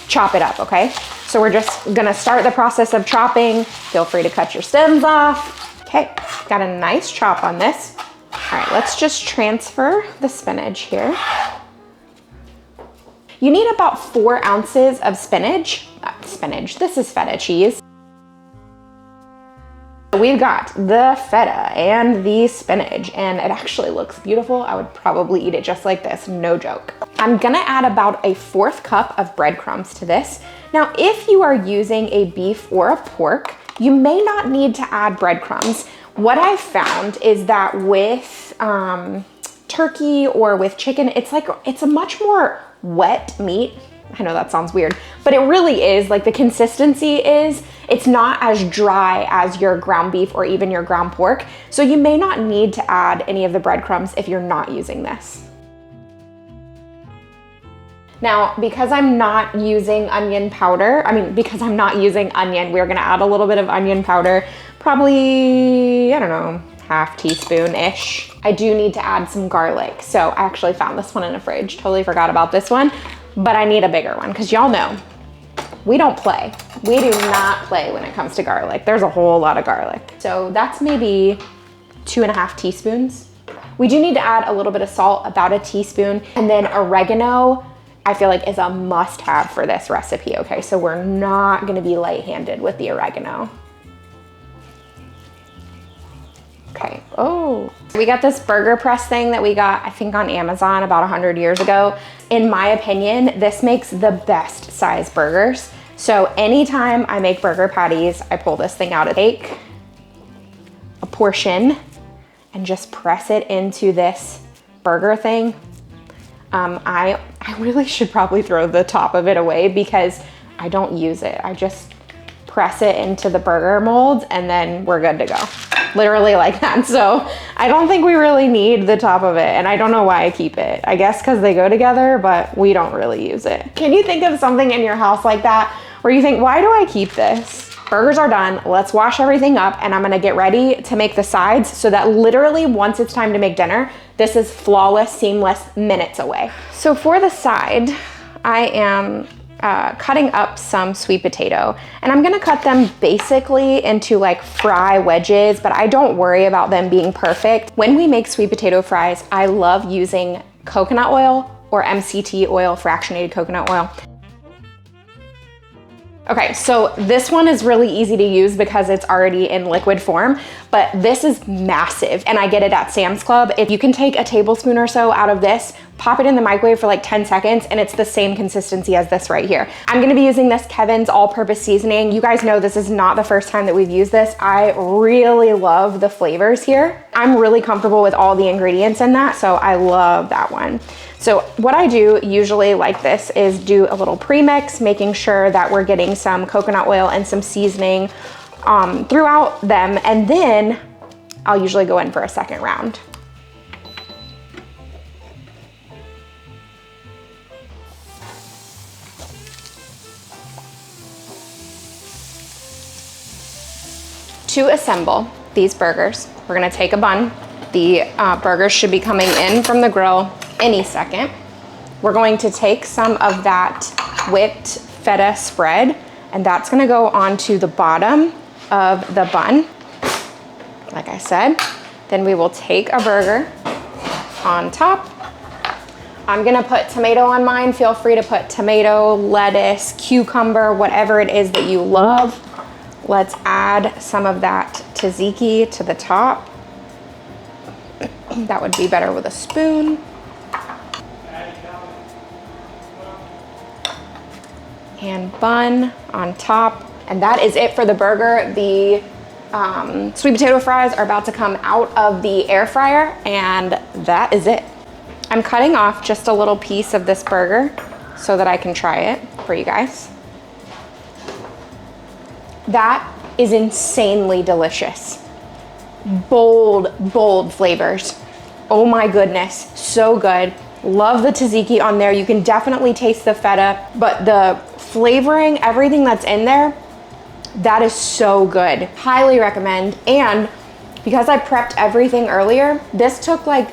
chop it up, okay? So we're just gonna start the process of chopping. Feel free to cut your stems off. Okay, got a nice chop on this. All right, let's just transfer the spinach here. You need about 4 ounces of spinach. This is feta cheese. We've got the feta and the spinach, and it actually looks beautiful. I would probably eat it just like this, no joke. I'm gonna add about a 1/4 cup of breadcrumbs to this. Now, if you are using a beef or a pork, you may not need to add breadcrumbs. What I've found is that with turkey or with chicken, it's a much more wet meat. I know that sounds weird, but it really is. The consistency it's not as dry as your ground beef or even your ground pork. So you may not need to add any of the breadcrumbs if you're not using this. Now, because I'm not using onion powder, because I'm not using onion, we're gonna add a little bit of onion powder, probably, I don't know, half teaspoon-ish. I do need to add some garlic. So I actually found this one in the fridge. Totally forgot about this one, but I need a bigger one because y'all know, we don't play. We do not play when it comes to garlic. There's a whole lot of garlic. So that's maybe 2.5 teaspoons. We do need to add a little bit of salt, about a teaspoon, and then oregano, I feel like is a must-have for this recipe, okay? So we're not gonna be light-handed with the oregano. Okay, oh. We got this burger press thing that we got, I think on Amazon about 100 years ago. In my opinion, this makes the best size burgers. So anytime I make burger patties, I pull this thing out and take a portion and just press it into this burger thing. I really should probably throw the top of it away because I don't use it. I just press it into the burger molds and then we're good to go. Literally like that. So I don't think we really need the top of it, and I don't know why I keep it. I guess because they go together, but we don't really use it. Can you think of something in your house like that where you think, why do I keep this? Burgers are done. Let's wash everything up and I'm gonna get ready to make the sides so that literally once it's time to make dinner, this is flawless, seamless, minutes away. So for the side, I am cutting up some sweet potato, and I'm gonna cut them basically into like fry wedges, but I don't worry about them being perfect. When we make sweet potato fries, I love using coconut oil or MCT oil, fractionated coconut oil. Okay, so this one is really easy to use because it's already in liquid form, but this is massive and I get it at Sam's Club. If you can take a tablespoon or so out of this, pop it in the microwave for like 10 seconds and it's the same consistency as this right here. I'm gonna be using this Kevin's all-purpose seasoning. You guys know this is not the first time that we've used this. I really love the flavors here. I'm really comfortable with all the ingredients in that, so I love that one. So what I do usually like this is do a little pre-mix, making sure that we're getting some coconut oil and some seasoning throughout them, and then I'll usually go in for a second round. To assemble these burgers, we're gonna take a bun. The burgers should be coming in from the grill any second. We're going to take some of that whipped feta spread, and that's gonna go onto the bottom of the bun, like I said. Then we will take a burger on top. I'm gonna put tomato on mine. Feel free to put tomato, lettuce, cucumber, whatever it is that you love. Let's add some of that tzatziki to the top. That would be better with a spoon. And bun on top. And that is it for the burger. The sweet potato fries are about to come out of the air fryer, and that is it. I'm cutting off just a little piece of this burger so that I can try it for you guys. That is insanely delicious. Bold, bold flavors. Oh my goodness, so good. Love the tzatziki on there. You can definitely taste the feta, but the flavoring, everything that's in there, that is so good. Highly recommend. And because I prepped everything earlier, this took like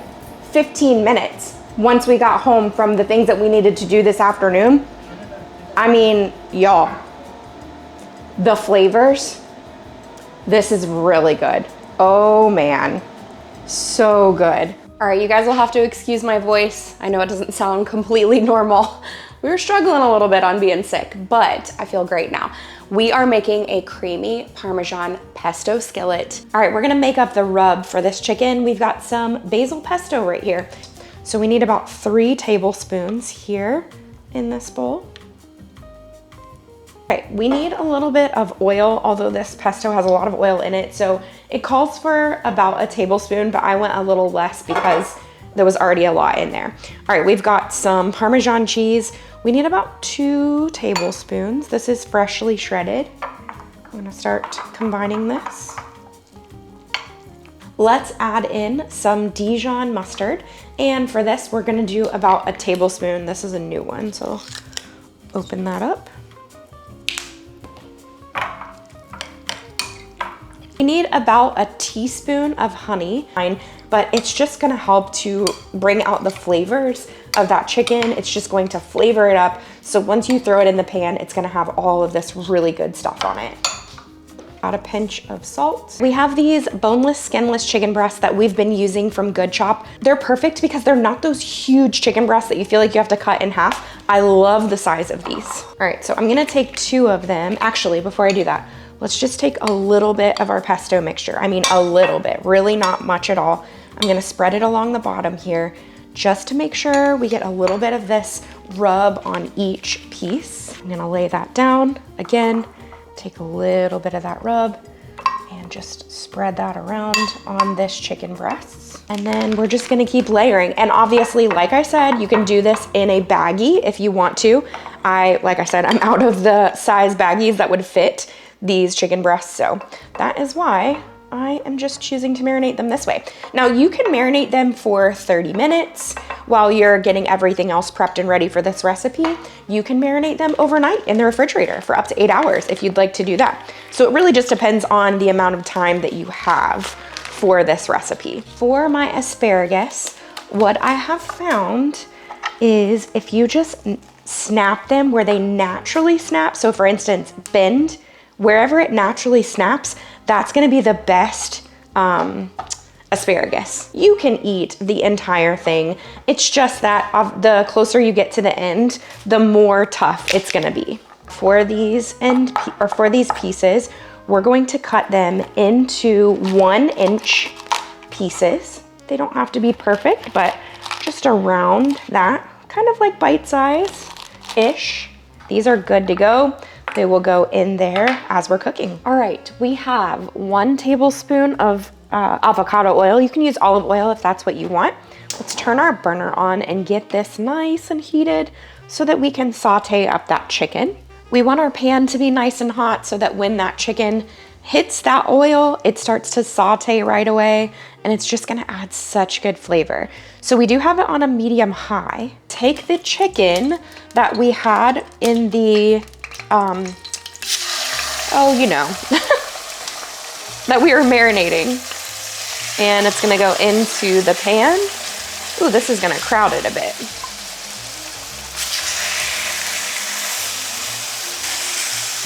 15 minutes once we got home from the things that we needed to do this afternoon. I mean, y'all, the flavors, this is really good. Oh man, so good. All right, you guys will have to excuse my voice. I know it doesn't sound completely normal. We were struggling a little bit on being sick, but I feel great now. We are making a creamy Parmesan pesto skillet. All right, we're gonna make up the rub for this chicken. We've got some basil pesto right here. So we need about 3 tablespoons here in this bowl. Okay, we need a little bit of oil, although this pesto has a lot of oil in it, so it calls for about a tablespoon, but I went a little less because there was already a lot in there. All right, we've got some Parmesan cheese. We need about 2 tablespoons. This is freshly shredded. I'm gonna start combining this. Let's add in some Dijon mustard, And for this, we're gonna do about a tablespoon. This is a new one, so open that up. You need about a teaspoon of honey, but it's just gonna help to bring out the flavors of that chicken. It's just going to flavor it up. So once you throw it in the pan, it's gonna have all of this really good stuff on it. Add a pinch of salt. We have these boneless, skinless chicken breasts that we've been using from Good Chop. They're perfect because they're not those huge chicken breasts that you feel like you have to cut in half. I love the size of these. All right, so I'm gonna take 2 of them. Actually, before I do that, let's just take a little bit of our pesto mixture. I mean, a little bit, really not much at all. I'm gonna spread it along the bottom here just to make sure we get a little bit of this rub on each piece. I'm gonna lay that down again. Take a little bit of that rub and just spread that around on this chicken breasts. And then we're just gonna keep layering. And obviously, like I said, you can do this in a baggie if you want to. Like I said, I'm out of the size baggies that would fit these chicken breasts. So that is why I am just choosing to marinate them this way. Now you can marinate them for 30 minutes while you're getting everything else prepped and ready for this recipe. You can marinate them overnight in the refrigerator for up to 8 hours if you'd like to do that. So it really just depends on the amount of time that you have for this recipe. For my asparagus, what I have found is if you just snap them where they naturally snap, so for instance, bend, wherever it naturally snaps, that's gonna be the best asparagus. You can eat the entire thing. It's just that the closer you get to the end, the more tough it's gonna be. For these pieces, we're going to cut them into 1-inch pieces. They don't have to be perfect, but just around that, kind of like bite-size-ish. These are good to go. They will go in there as we're cooking. All right, we have 1 tablespoon of avocado oil. You can use olive oil if that's what you want. Let's turn our burner on and get this nice and heated so that we can saute up that chicken. We want our pan to be nice and hot so that when that chicken hits that oil, it starts to saute right away, and it's just gonna add such good flavor. So we do have it on a medium high. Take the chicken that we had in the that we were marinating, and it's gonna go into the pan. Ooh, this is gonna crowd it a bit.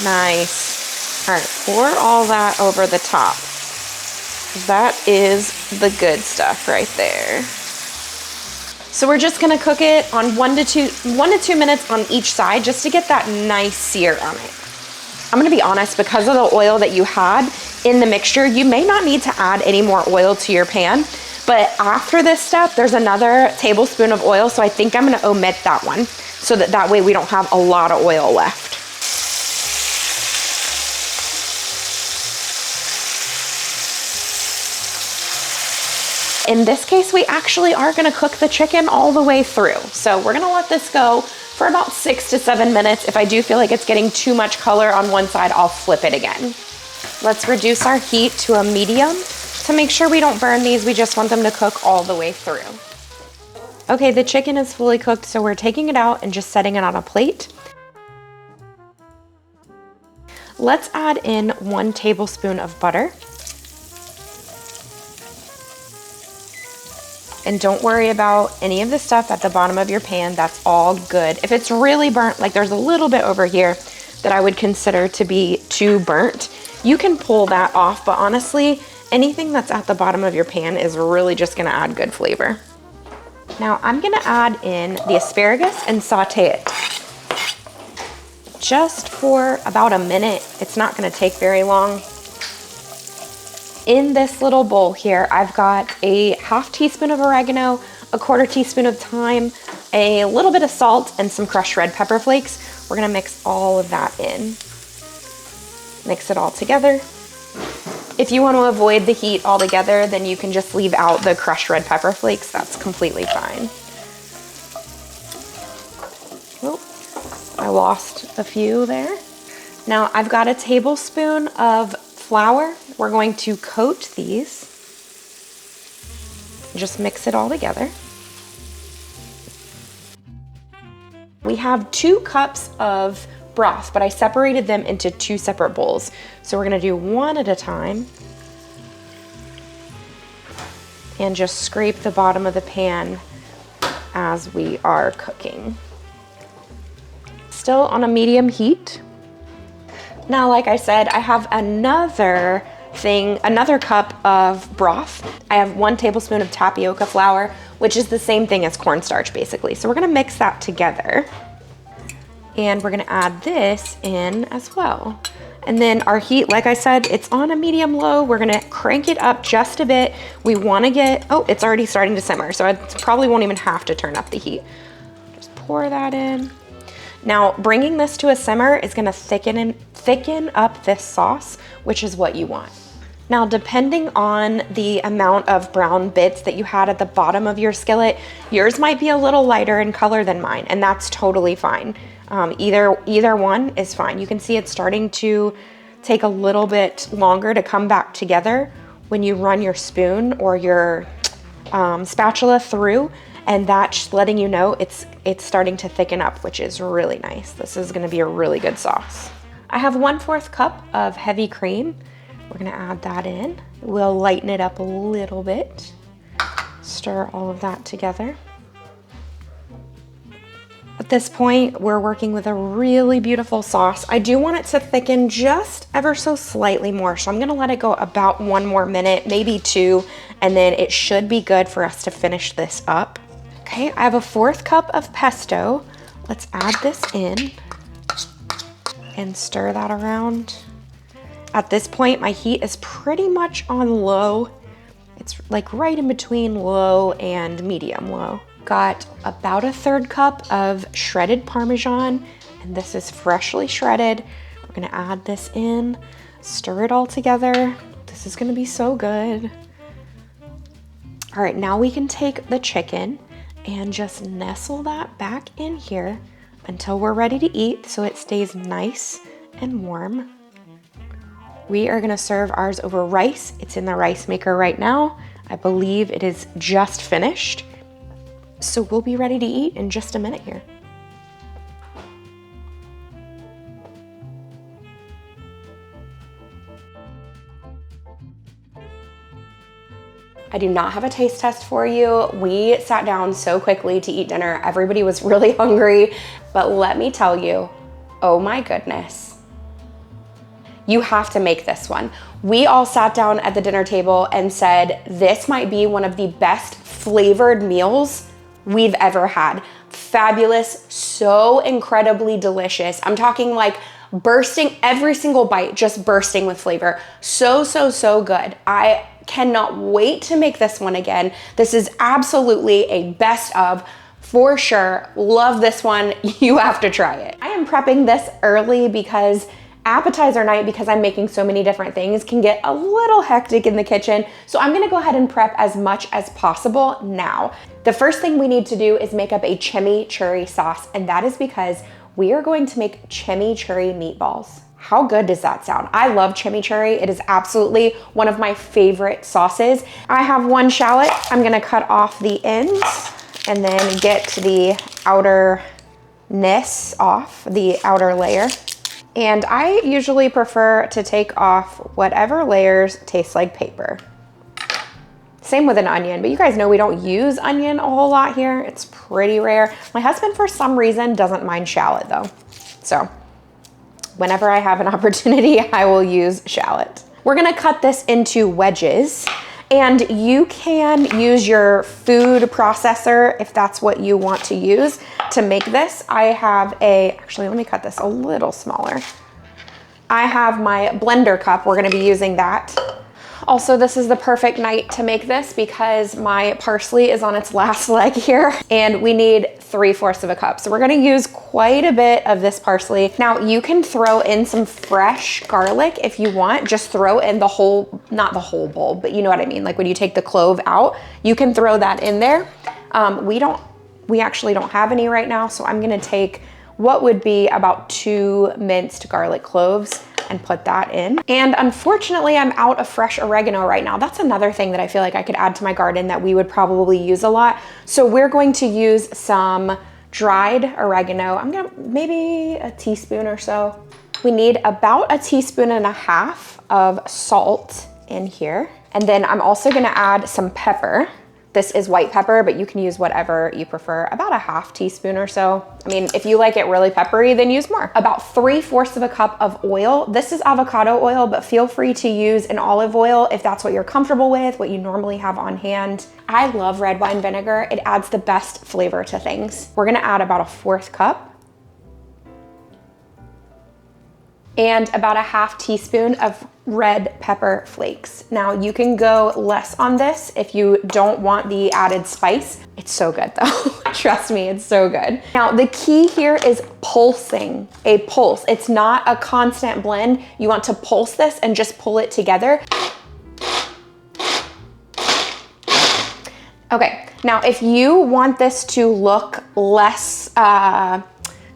Nice. All right, pour all that over the top. That is the good stuff right there. So we're just gonna cook it on 1 to 2 minutes on each side just to get that nice sear on it. I'm gonna be honest, because of the oil that you had in the mixture, you may not need to add any more oil to your pan, but after this step, there's another tablespoon of oil, so I think I'm gonna omit that one so that way we don't have a lot of oil left. In this case, we actually are gonna cook the chicken all the way through. So we're gonna let this go for about 6 to 7 minutes. If I do feel like it's getting too much color on one side, I'll flip it again. Let's reduce our heat to a medium to make sure we don't burn these. We just want them to cook all the way through. Okay, the chicken is fully cooked, so we're taking it out and just setting it on a plate. Let's add in 1 tablespoon of butter. And don't worry about any of the stuff at the bottom of your pan. That's all good. If it's really burnt, like there's a little bit over here that I would consider to be too burnt, you can pull that off. But honestly, anything that's at the bottom of your pan is really just gonna add good flavor. Now I'm gonna add in the asparagus and saute it. Just for about a minute. It's not gonna take very long. In this little bowl here, I've got a 1/2 teaspoon of oregano, a 1/4 teaspoon of thyme, a little bit of salt, and some crushed red pepper flakes. We're gonna mix all of that in. Mix it all together. If you want to avoid the heat altogether, then you can just leave out the crushed red pepper flakes. That's completely fine. Oh, I lost a few there. Now I've got a tablespoon of flour. We're going to coat these. Just mix it all together. We have 2 cups of broth, but I separated them into 2 separate bowls. So we're gonna do one at a time and just scrape the bottom of the pan as we are cooking. Still on a medium heat. Now, like I said, I have another cup of broth. I have 1 tablespoon of tapioca flour, which is the same thing as cornstarch basically. So we're gonna mix that together. And we're gonna add this in as well. And then our heat, like I said, it's on a medium-low. We're gonna crank it up just a bit. We wanna get, oh, it's already starting to simmer, so I probably won't even have to turn up the heat. Just pour that in. Now, bringing this to a simmer is gonna thicken up this sauce, which is what you want. Now, depending on the amount of brown bits that you had at the bottom of your skillet, yours might be a little lighter in color than mine, and that's totally fine. Either one is fine. You can see it's starting to take a little bit longer to come back together when you run your spoon or your spatula through, and that's letting you know it's starting to thicken up, which is really nice. This is gonna be a really good sauce. I have 1/4 cup of heavy cream. We're gonna add that in. We'll lighten it up a little bit. Stir all of that together. At this point, we're working with a really beautiful sauce. I do want it to thicken just ever so slightly more, so I'm gonna let it go about 1 more minute, maybe 2, and then it should be good for us to finish this up. Okay, I have a 1/4 cup of pesto. Let's add this in and stir that around. At this point, my heat is pretty much on low. It's like right in between low and medium low. Got about a 1/3 cup of shredded Parmesan, and this is freshly shredded. We're gonna add this in, stir it all together. This is gonna be so good. All right, now we can take the chicken and just nestle that back in here until we're ready to eat so it stays nice and warm. We are gonna serve ours over rice. It's in the rice maker right now. I believe it is just finished. So we'll be ready to eat in just a minute here. I do not have a taste test for you. We sat down so quickly to eat dinner. Everybody was really hungry, but let me tell you, oh my goodness. You have to make this one. We all sat down at the dinner table and said, this might be one of the best flavored meals we've ever had. Fabulous, so incredibly delicious. I'm talking like bursting, every single bite, just bursting with flavor. So, so, so good. I cannot wait to make this one again. This is absolutely a best of, for sure. Love this one. You have to try it. I am prepping this early because appetizer night, because I'm making so many different things, can get a little hectic in the kitchen. So I'm gonna go ahead and prep as much as possible now. The first thing we need to do is make up a chimichurri sauce, and that is because we are going to make chimichurri meatballs. How good does that sound? I love chimichurri. It is absolutely one of my favorite sauces. I have 1 shallot. I'm gonna cut off the ends and then get the outerness off, the outer layer. And I usually prefer to take off whatever layers taste like paper. Same with an onion, but you guys know we don't use onion a whole lot here. It's pretty rare. My husband, for some reason, doesn't mind shallot though. So whenever I have an opportunity, I will use shallot. We're gonna cut this into wedges, and you can use your food processor if that's what you want to use to make this. I have actually, let me cut this a little smaller. I have my blender cup. We're gonna be using that. Also, this is the perfect night to make this because my parsley is on its last leg here, and we need 3/4 of a cup. So we're gonna use quite a bit of this parsley. Now, you can throw in some fresh garlic if you want. Just throw in the whole, not the whole bulb, but you know what I mean. Like when you take the clove out, you can throw that in there. We actually don't have any right now, so I'm gonna take what would be about 2 minced garlic cloves and put that in. And unfortunately, I'm out of fresh oregano right now. That's another thing that I feel like I could add to my garden that we would probably use a lot. So we're going to use some dried oregano. I'm gonna, maybe a teaspoon or so. We need about a teaspoon and a half of salt in here. And then I'm also gonna add some pepper. This is white pepper, but you can use whatever you prefer, about a half teaspoon or so. I mean, if you like it really peppery, then use more. About 3/4 of a cup of oil. This is avocado oil, but feel free to use an olive oil if that's what you're comfortable with, what you normally have on hand. I love red wine vinegar. It adds the best flavor to things. We're gonna add about a 1/4 cup. And about a half teaspoon of red pepper flakes. Now you can go less on this if you don't want the added spice. It's so good though, trust me, it's so good. Now the key here is pulsing, a pulse. It's not a constant blend. You want to pulse this and just pull it together. Okay, now if you want this to look less,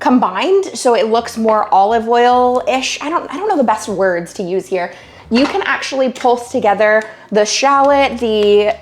combined, so it looks more olive oil-ish. I don't know the best words to use here. You can actually pulse together the shallot, the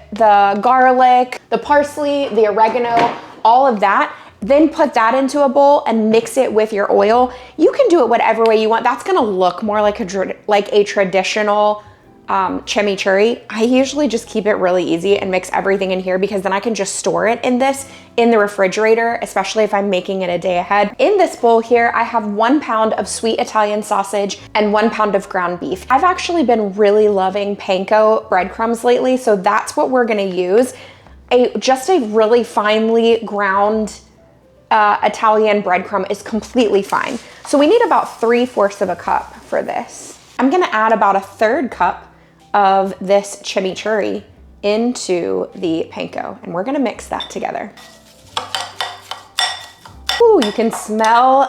garlic, the parsley, the oregano, all of that, then put that into a bowl and mix it with your oil. You can do it whatever way you want. That's gonna look more like a traditional chimichurri. I usually just keep it really easy and mix everything in here because then I can just store it in the refrigerator, especially if I'm making it a day ahead. In this bowl here, I have 1 pound of sweet Italian sausage and 1 pound of ground beef. I've actually been really loving panko breadcrumbs lately, so that's what we're gonna use. Just a really finely ground Italian breadcrumb is completely fine. So we need about 3/4 of a cup for this. I'm gonna add about a 1/3 cup of this chimichurri into the panko, and we're gonna mix that together. Ooh, you can smell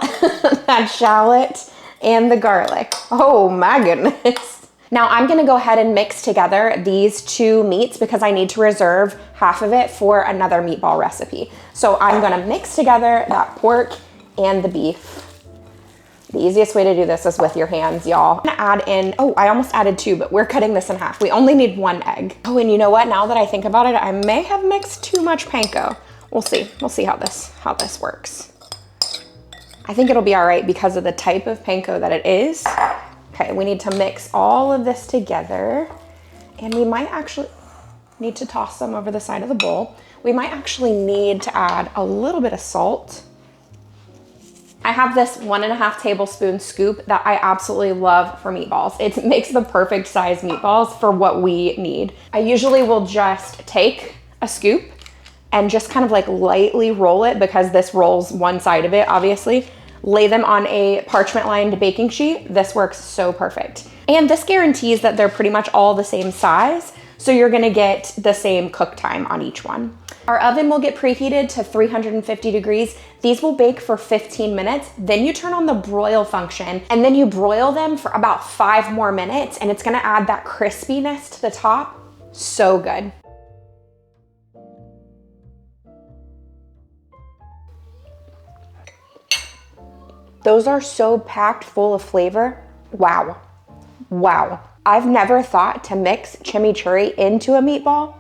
that shallot and the garlic. Oh my goodness. Now I'm gonna go ahead and mix together these two meats because I need to reserve half of it for another meatball recipe. So I'm gonna mix together that pork and the beef. The easiest way to do this is with your hands, y'all. I'm gonna add in, oh, I almost added 2, but we're cutting this in half. We only need 1 egg. Oh, and you know what? Now that I think about it, I may have mixed too much panko. We'll see. We'll see how this works. I think it'll be all right because of the type of panko that it is. Okay, we need to mix all of this together, and we might actually need to toss some over the side of the bowl. We might actually need to add a little bit of salt. I have this 1.5 tablespoon scoop that I absolutely love for meatballs. It makes the perfect size meatballs for what we need. I usually will just take a scoop and just kind of like lightly roll it because this rolls one side of it, obviously. Lay them on a parchment lined baking sheet. This works so perfect. And this guarantees that they're pretty much all the same size, so you're gonna get the same cook time on each one. Our oven will get preheated to 350 degrees. These will bake for 15 minutes. Then you turn on the broil function and then you broil them for about 5 more minutes, and it's gonna add that crispiness to the top. So good. Those are so packed full of flavor. Wow. Wow. I've never thought to mix chimichurri into a meatball,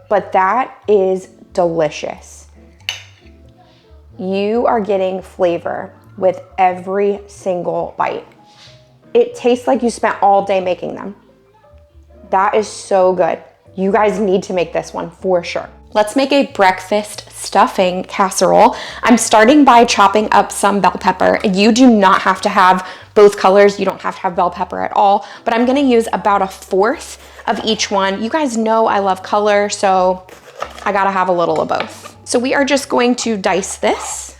but that is delicious. You are getting flavor with every single bite. It tastes like you spent all day making them. That is so good. You guys need to make this one for sure. Let's make a breakfast stuffing casserole. I'm starting by chopping up some bell pepper. You do not have to have both colors. You don't have to have bell pepper at all, but I'm gonna use about a 1/4 of each one. You guys know I love color, so I gotta have a little of both. So we are just going to dice this.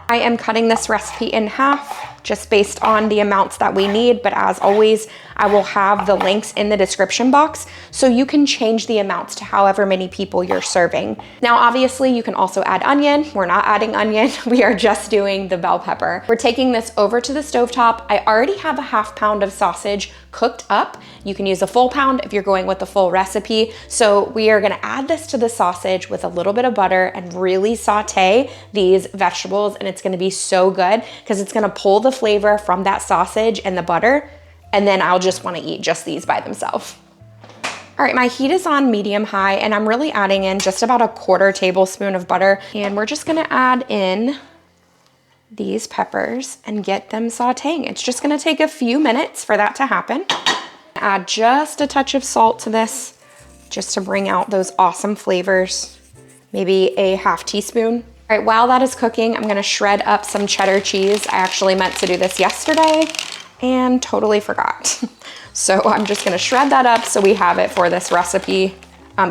I am cutting this recipe in half just based on the amounts that we need, but as always, I will have the links in the description box so you can change the amounts to however many people you're serving. Now, obviously, you can also add onion. We're not adding onion. We are just doing the bell pepper. We're taking this over to the stovetop. I already have a 1/2 pound of sausage cooked up. You can use a full pound if you're going with the full recipe. So we are gonna add this to the sausage with a little bit of butter and really saute these vegetables, and it's gonna be so good because it's gonna pull the flavor from that sausage and the butter, and then I'll just wanna eat just these by themselves. All right, my heat is on medium high and I'm really adding in just about a 1/4 tablespoon of butter. And we're just gonna add in these peppers and get them sauteing. It's just gonna take a few minutes for that to happen. Add just a touch of salt to this, just to bring out those awesome flavors. Maybe a 1/2 teaspoon. All right, while that is cooking, I'm gonna shred up some cheddar cheese. I actually meant to do this yesterday and totally forgot. So I'm just gonna shred that up so we have it for this recipe.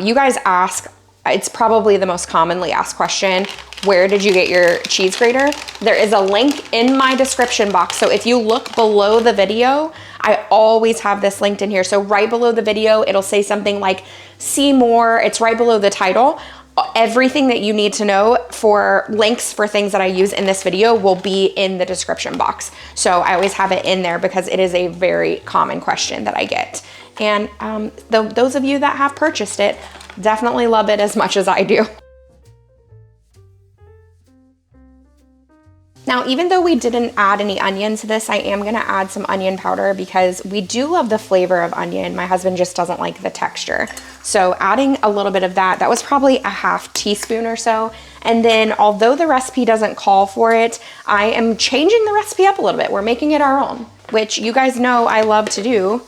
You guys ask, it's probably the most commonly asked question, where did you get your cheese grater? There is a link in my description box. So if you look below the video, I always have this linked in here. So right below the video, it'll say something like, see more. It's right below the title. Everything that you need to know for links for things that I use in this video will be in the description box. So I always have it in there because it is a very common question that I get. And those of you that have purchased it definitely love it as much as I do. Now, even though we didn't add any onion to this, I am gonna add some onion powder because we do love the flavor of onion. My husband just doesn't like the texture. So adding a little bit of that was probably a 1/2 teaspoon or so. And then although the recipe doesn't call for it, I am changing the recipe up a little bit. We're making it our own, which you guys know I love to do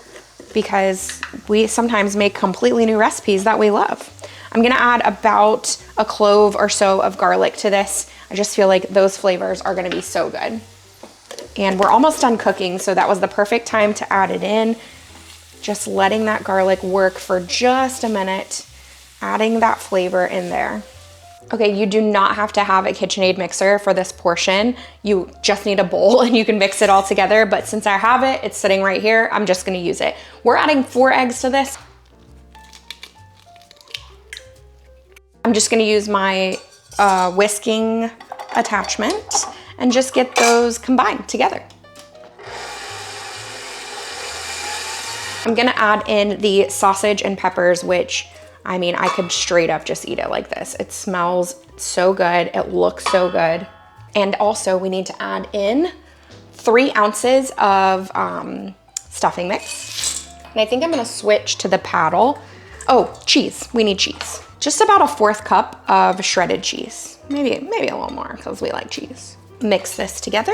because we sometimes make completely new recipes that we love. I'm gonna add about a clove or so of garlic to this. I just feel like those flavors are gonna be so good. And we're almost done cooking, so that was the perfect time to add it in. Just letting that garlic work for just a minute, adding that flavor in there. Okay, you do not have to have a KitchenAid mixer for this portion. You just need a bowl and you can mix it all together, but since I have it, it's sitting right here, I'm just gonna use it. We're adding 4 eggs to this. I'm just gonna use my whisking attachment and just get those combined together. I'm gonna add in the sausage and peppers, which, I mean, I could straight up just eat it like this. It smells so good, it looks so good. And also we need to add in 3 ounces of stuffing mix. And I think I'm gonna switch to the paddle. Oh, cheese, we need cheese. Just about a 1/4 cup of shredded cheese. Maybe a little more because we like cheese. Mix this together.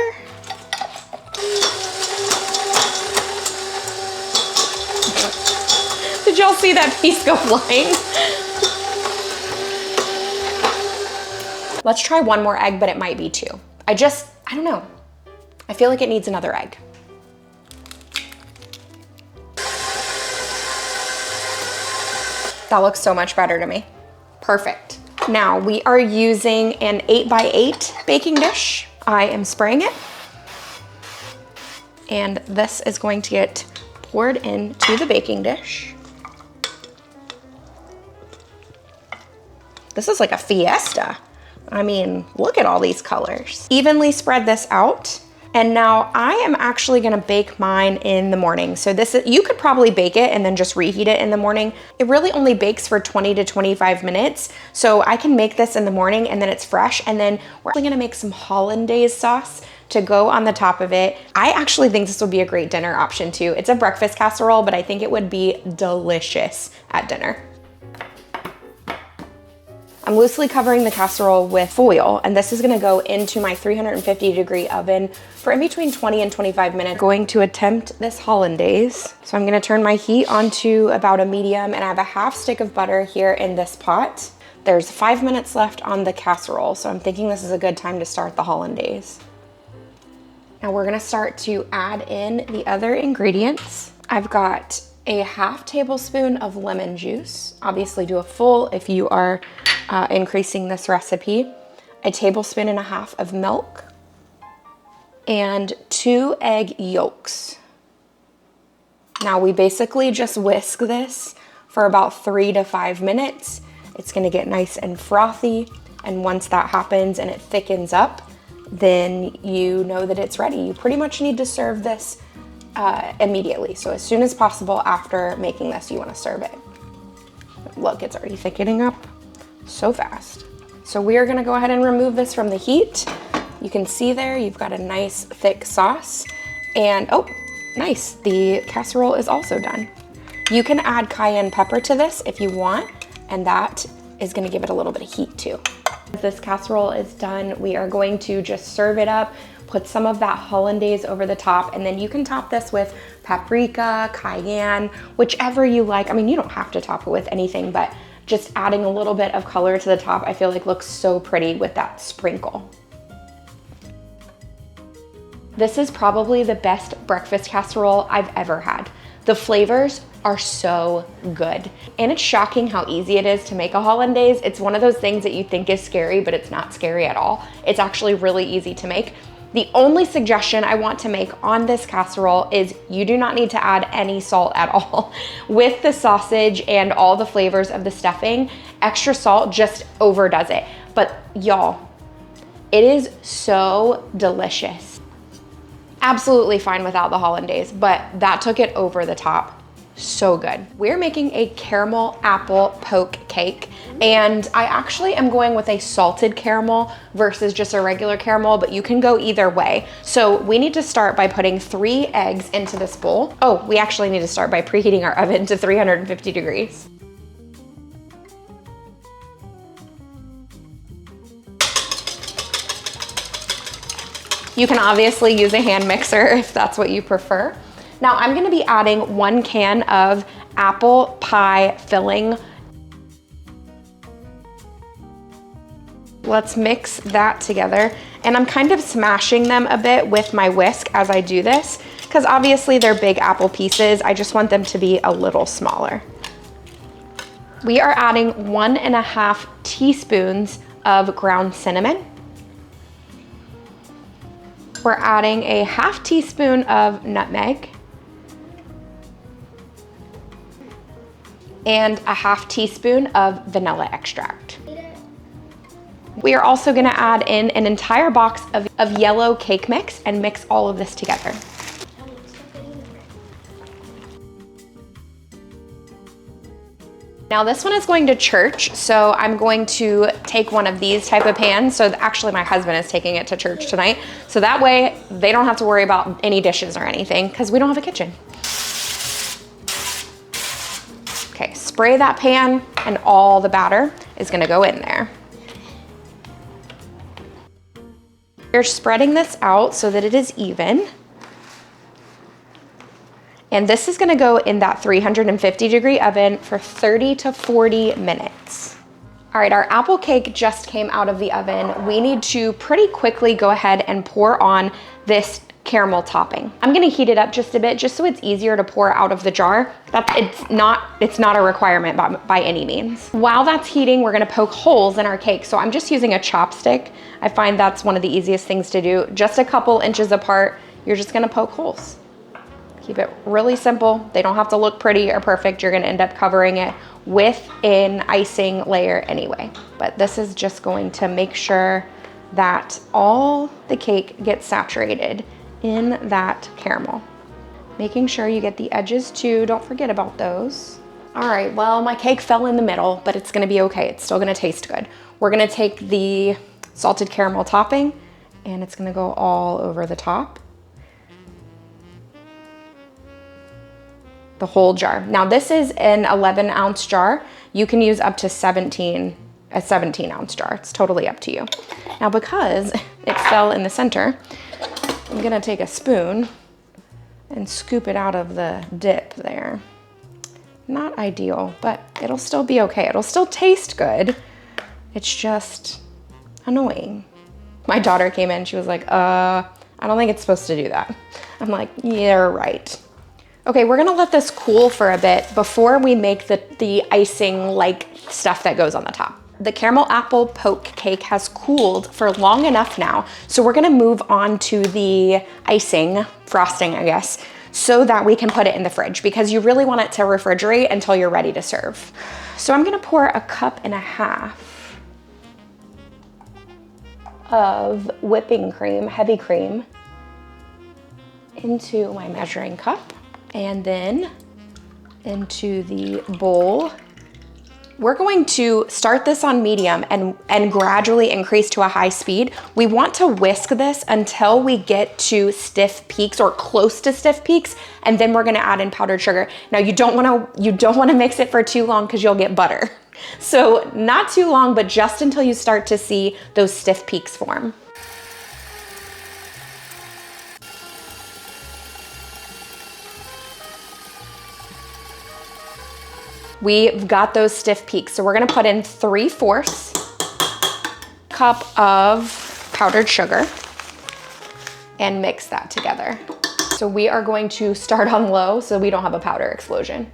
Did y'all see that piece go flying? Let's try 1 more egg, but it might be 2. I don't know. I feel like it needs another egg. That looks so much better to me. Perfect. Now we are using an 8x8 baking dish. I am spraying it. And this is going to get poured into the baking dish. This is like a fiesta. I mean, look at all these colors. Evenly spread this out. And now I am actually gonna bake mine in the morning. So you could probably bake it and then just reheat it in the morning. It really only bakes for 20 to 25 minutes. So I can make this in the morning and then it's fresh. And then we're actually gonna make some hollandaise sauce to go on the top of it. I actually think this would be a great dinner option too. It's a breakfast casserole, but I think it would be delicious at dinner. I'm loosely covering the casserole with foil, and this is gonna go into my 350-degree oven for in between 20 and 25 minutes. I'm going to attempt this hollandaise. So I'm gonna turn my heat onto about a medium, and I have a 1/2 stick of butter here in this pot. There's 5 minutes left on the casserole, so I'm thinking this is a good time to start the hollandaise. Now we're gonna start to add in the other ingredients. I've got a 1/2 tablespoon of lemon juice. Obviously do a full if you are increasing this recipe. A 1.5 tablespoons of milk and 2 egg yolks. Now we basically just whisk this for about 3 to 5 minutes. It's gonna get nice and frothy. And once that happens and it thickens up, then you know that it's ready. You pretty much need to serve this immediately. So as soon as possible after making this, you wanna serve it. Look, it's already thickening up so fast. So we are gonna go ahead and remove this from the heat. You can see there, you've got a nice thick sauce. And oh, nice, the casserole is also done. You can add cayenne pepper to this if you want, and that is gonna give it a little bit of heat too. As this casserole is done, we are going to just serve it up, put some of that hollandaise over the top, and then you can top this with paprika, cayenne, whichever you like. I mean, you don't have to top it with anything, but just adding a little bit of color to the top, I feel like looks so pretty with that sprinkle. This is probably the best breakfast casserole I've ever had. The flavors are so good. And it's shocking how easy it is to make a hollandaise. It's one of those things that you think is scary, but it's not scary at all. It's actually really easy to make. The only suggestion I want to make on this casserole is you do not need to add any salt at all. With the sausage and all the flavors of the stuffing, extra salt just overdoes it. But y'all, it is so delicious. Absolutely fine without the hollandaise, but that took it over the top. So good. We're making a caramel apple poke cake, and I actually am going with a salted caramel versus just a regular caramel, but you can go either way. So we need to start by putting 3 eggs into this bowl. Oh, we actually need to start by preheating our oven to 350 degrees. You can obviously use a hand mixer if that's what you prefer. Now I'm gonna be adding 1 can of apple pie filling. Let's mix that together. And I'm kind of smashing them a bit with my whisk as I do this, because obviously they're big apple pieces. I just want them to be a little smaller. We are adding 1.5 teaspoons of ground cinnamon. We're adding a 1/2 teaspoon of nutmeg and a 1/2 teaspoon of vanilla extract. We are also gonna add in an entire box of yellow cake mix and mix all of this together. Now this one is going to church, so I'm going to take one of these type of pans. So actually my husband is taking it to church tonight. So that way they don't have to worry about any dishes or anything because we don't have a kitchen. Okay, spray that pan and all the batter is gonna go in there. You're spreading this out so that it is even. And this is gonna go in that 350 degree oven for 30 to 40 minutes. All right, our apple cake just came out of the oven. We need to pretty quickly go ahead and pour on this caramel topping. I'm gonna heat it up just a bit, just so it's easier to pour out of the jar. It's not a requirement by any means. While that's heating, we're gonna poke holes in our cake. So I'm just using a chopstick. I find that's one of the easiest things to do. Just a couple inches apart, you're just gonna poke holes. Keep it really simple. They don't have to look pretty or perfect. You're gonna end up covering it with an icing layer anyway. But this is just going to make sure that all the cake gets saturated in that caramel. Making sure you get the edges too. Don't forget about those. All right, well, my cake fell in the middle, but it's gonna be okay. It's still gonna taste good. We're gonna take the salted caramel topping and it's gonna go all over the top. The whole jar. Now this is an 11-ounce jar. You can use up to a 17-ounce jar. It's totally up to you. Now because it fell in the center, I'm gonna take a spoon and scoop it out of the dip there. Not ideal, but it'll still be okay. It'll still taste good. It's just annoying. My daughter came in, she was like, I don't think it's supposed to do that. I'm like, yeah, right. Okay, we're gonna let this cool for a bit before we make the icing-like stuff that goes on the top. The caramel apple poke cake has cooled for long enough now, so we're gonna move on to the icing, frosting, I guess, so that we can put it in the fridge because you really want it to refrigerate until you're ready to serve. So I'm gonna pour 1.5 cups of whipping cream, heavy cream, into my measuring cup. And then into the bowl We're going to start this on medium and gradually increase to a high speed. We want to whisk this until we get to stiff peaks or close to stiff peaks, and then we're gonna add in powdered sugar. Now you don't wanna mix it for too long because you'll get butter. So not too long, but just until you start to see those stiff peaks form. We've got those stiff peaks. So we're gonna put in 3/4 cup of powdered sugar and mix that together. So we are going to start on low so we don't have a powder explosion.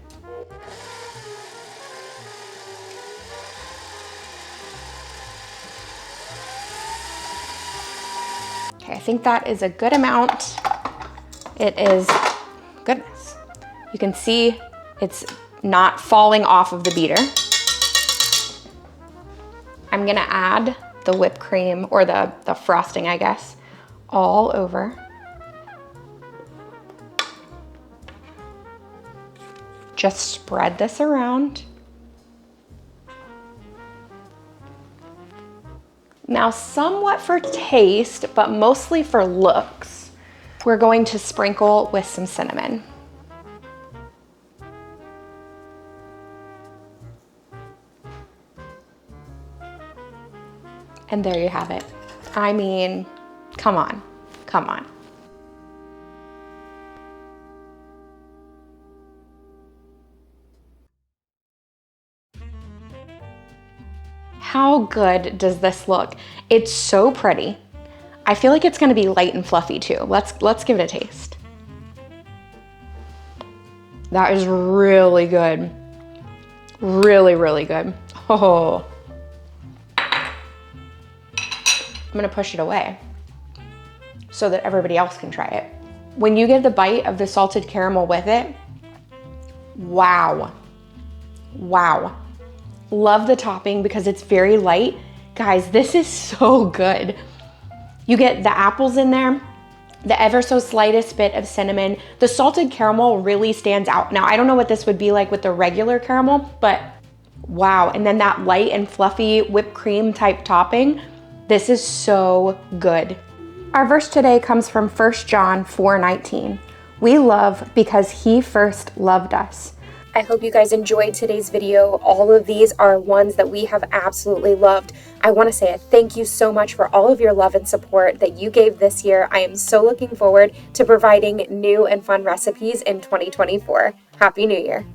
Okay, I think that is a good amount. It is, goodness. You can see it's not falling off of the beater. I'm gonna add the whipped cream, or the frosting, I guess, all over. Just spread this around. Now, somewhat for taste, but mostly for looks, we're going to sprinkle with some cinnamon. And there you have it. I mean, come on, come on. How good does this look? It's so pretty. I feel like it's gonna be light and fluffy too. Let's give it a taste. That is really good. Really, really good. Oh. I'm gonna push it away so that everybody else can try it. When you get the bite of the salted caramel with it, wow. Wow. Love the topping because it's very light. Guys, this is so good. You get the apples in there, the ever so slightest bit of cinnamon. The salted caramel really stands out. Now, I don't know what this would be like with the regular caramel, but wow. And then that light and fluffy whipped cream type topping. This is so good. Our verse today comes from 1 John 4:19. We love because he first loved us. I hope you guys enjoyed today's video. All of these are ones that we have absolutely loved. I want to say a thank you so much for all of your love and support that you gave this year. I am so looking forward to providing new and fun recipes in 2024. Happy New Year.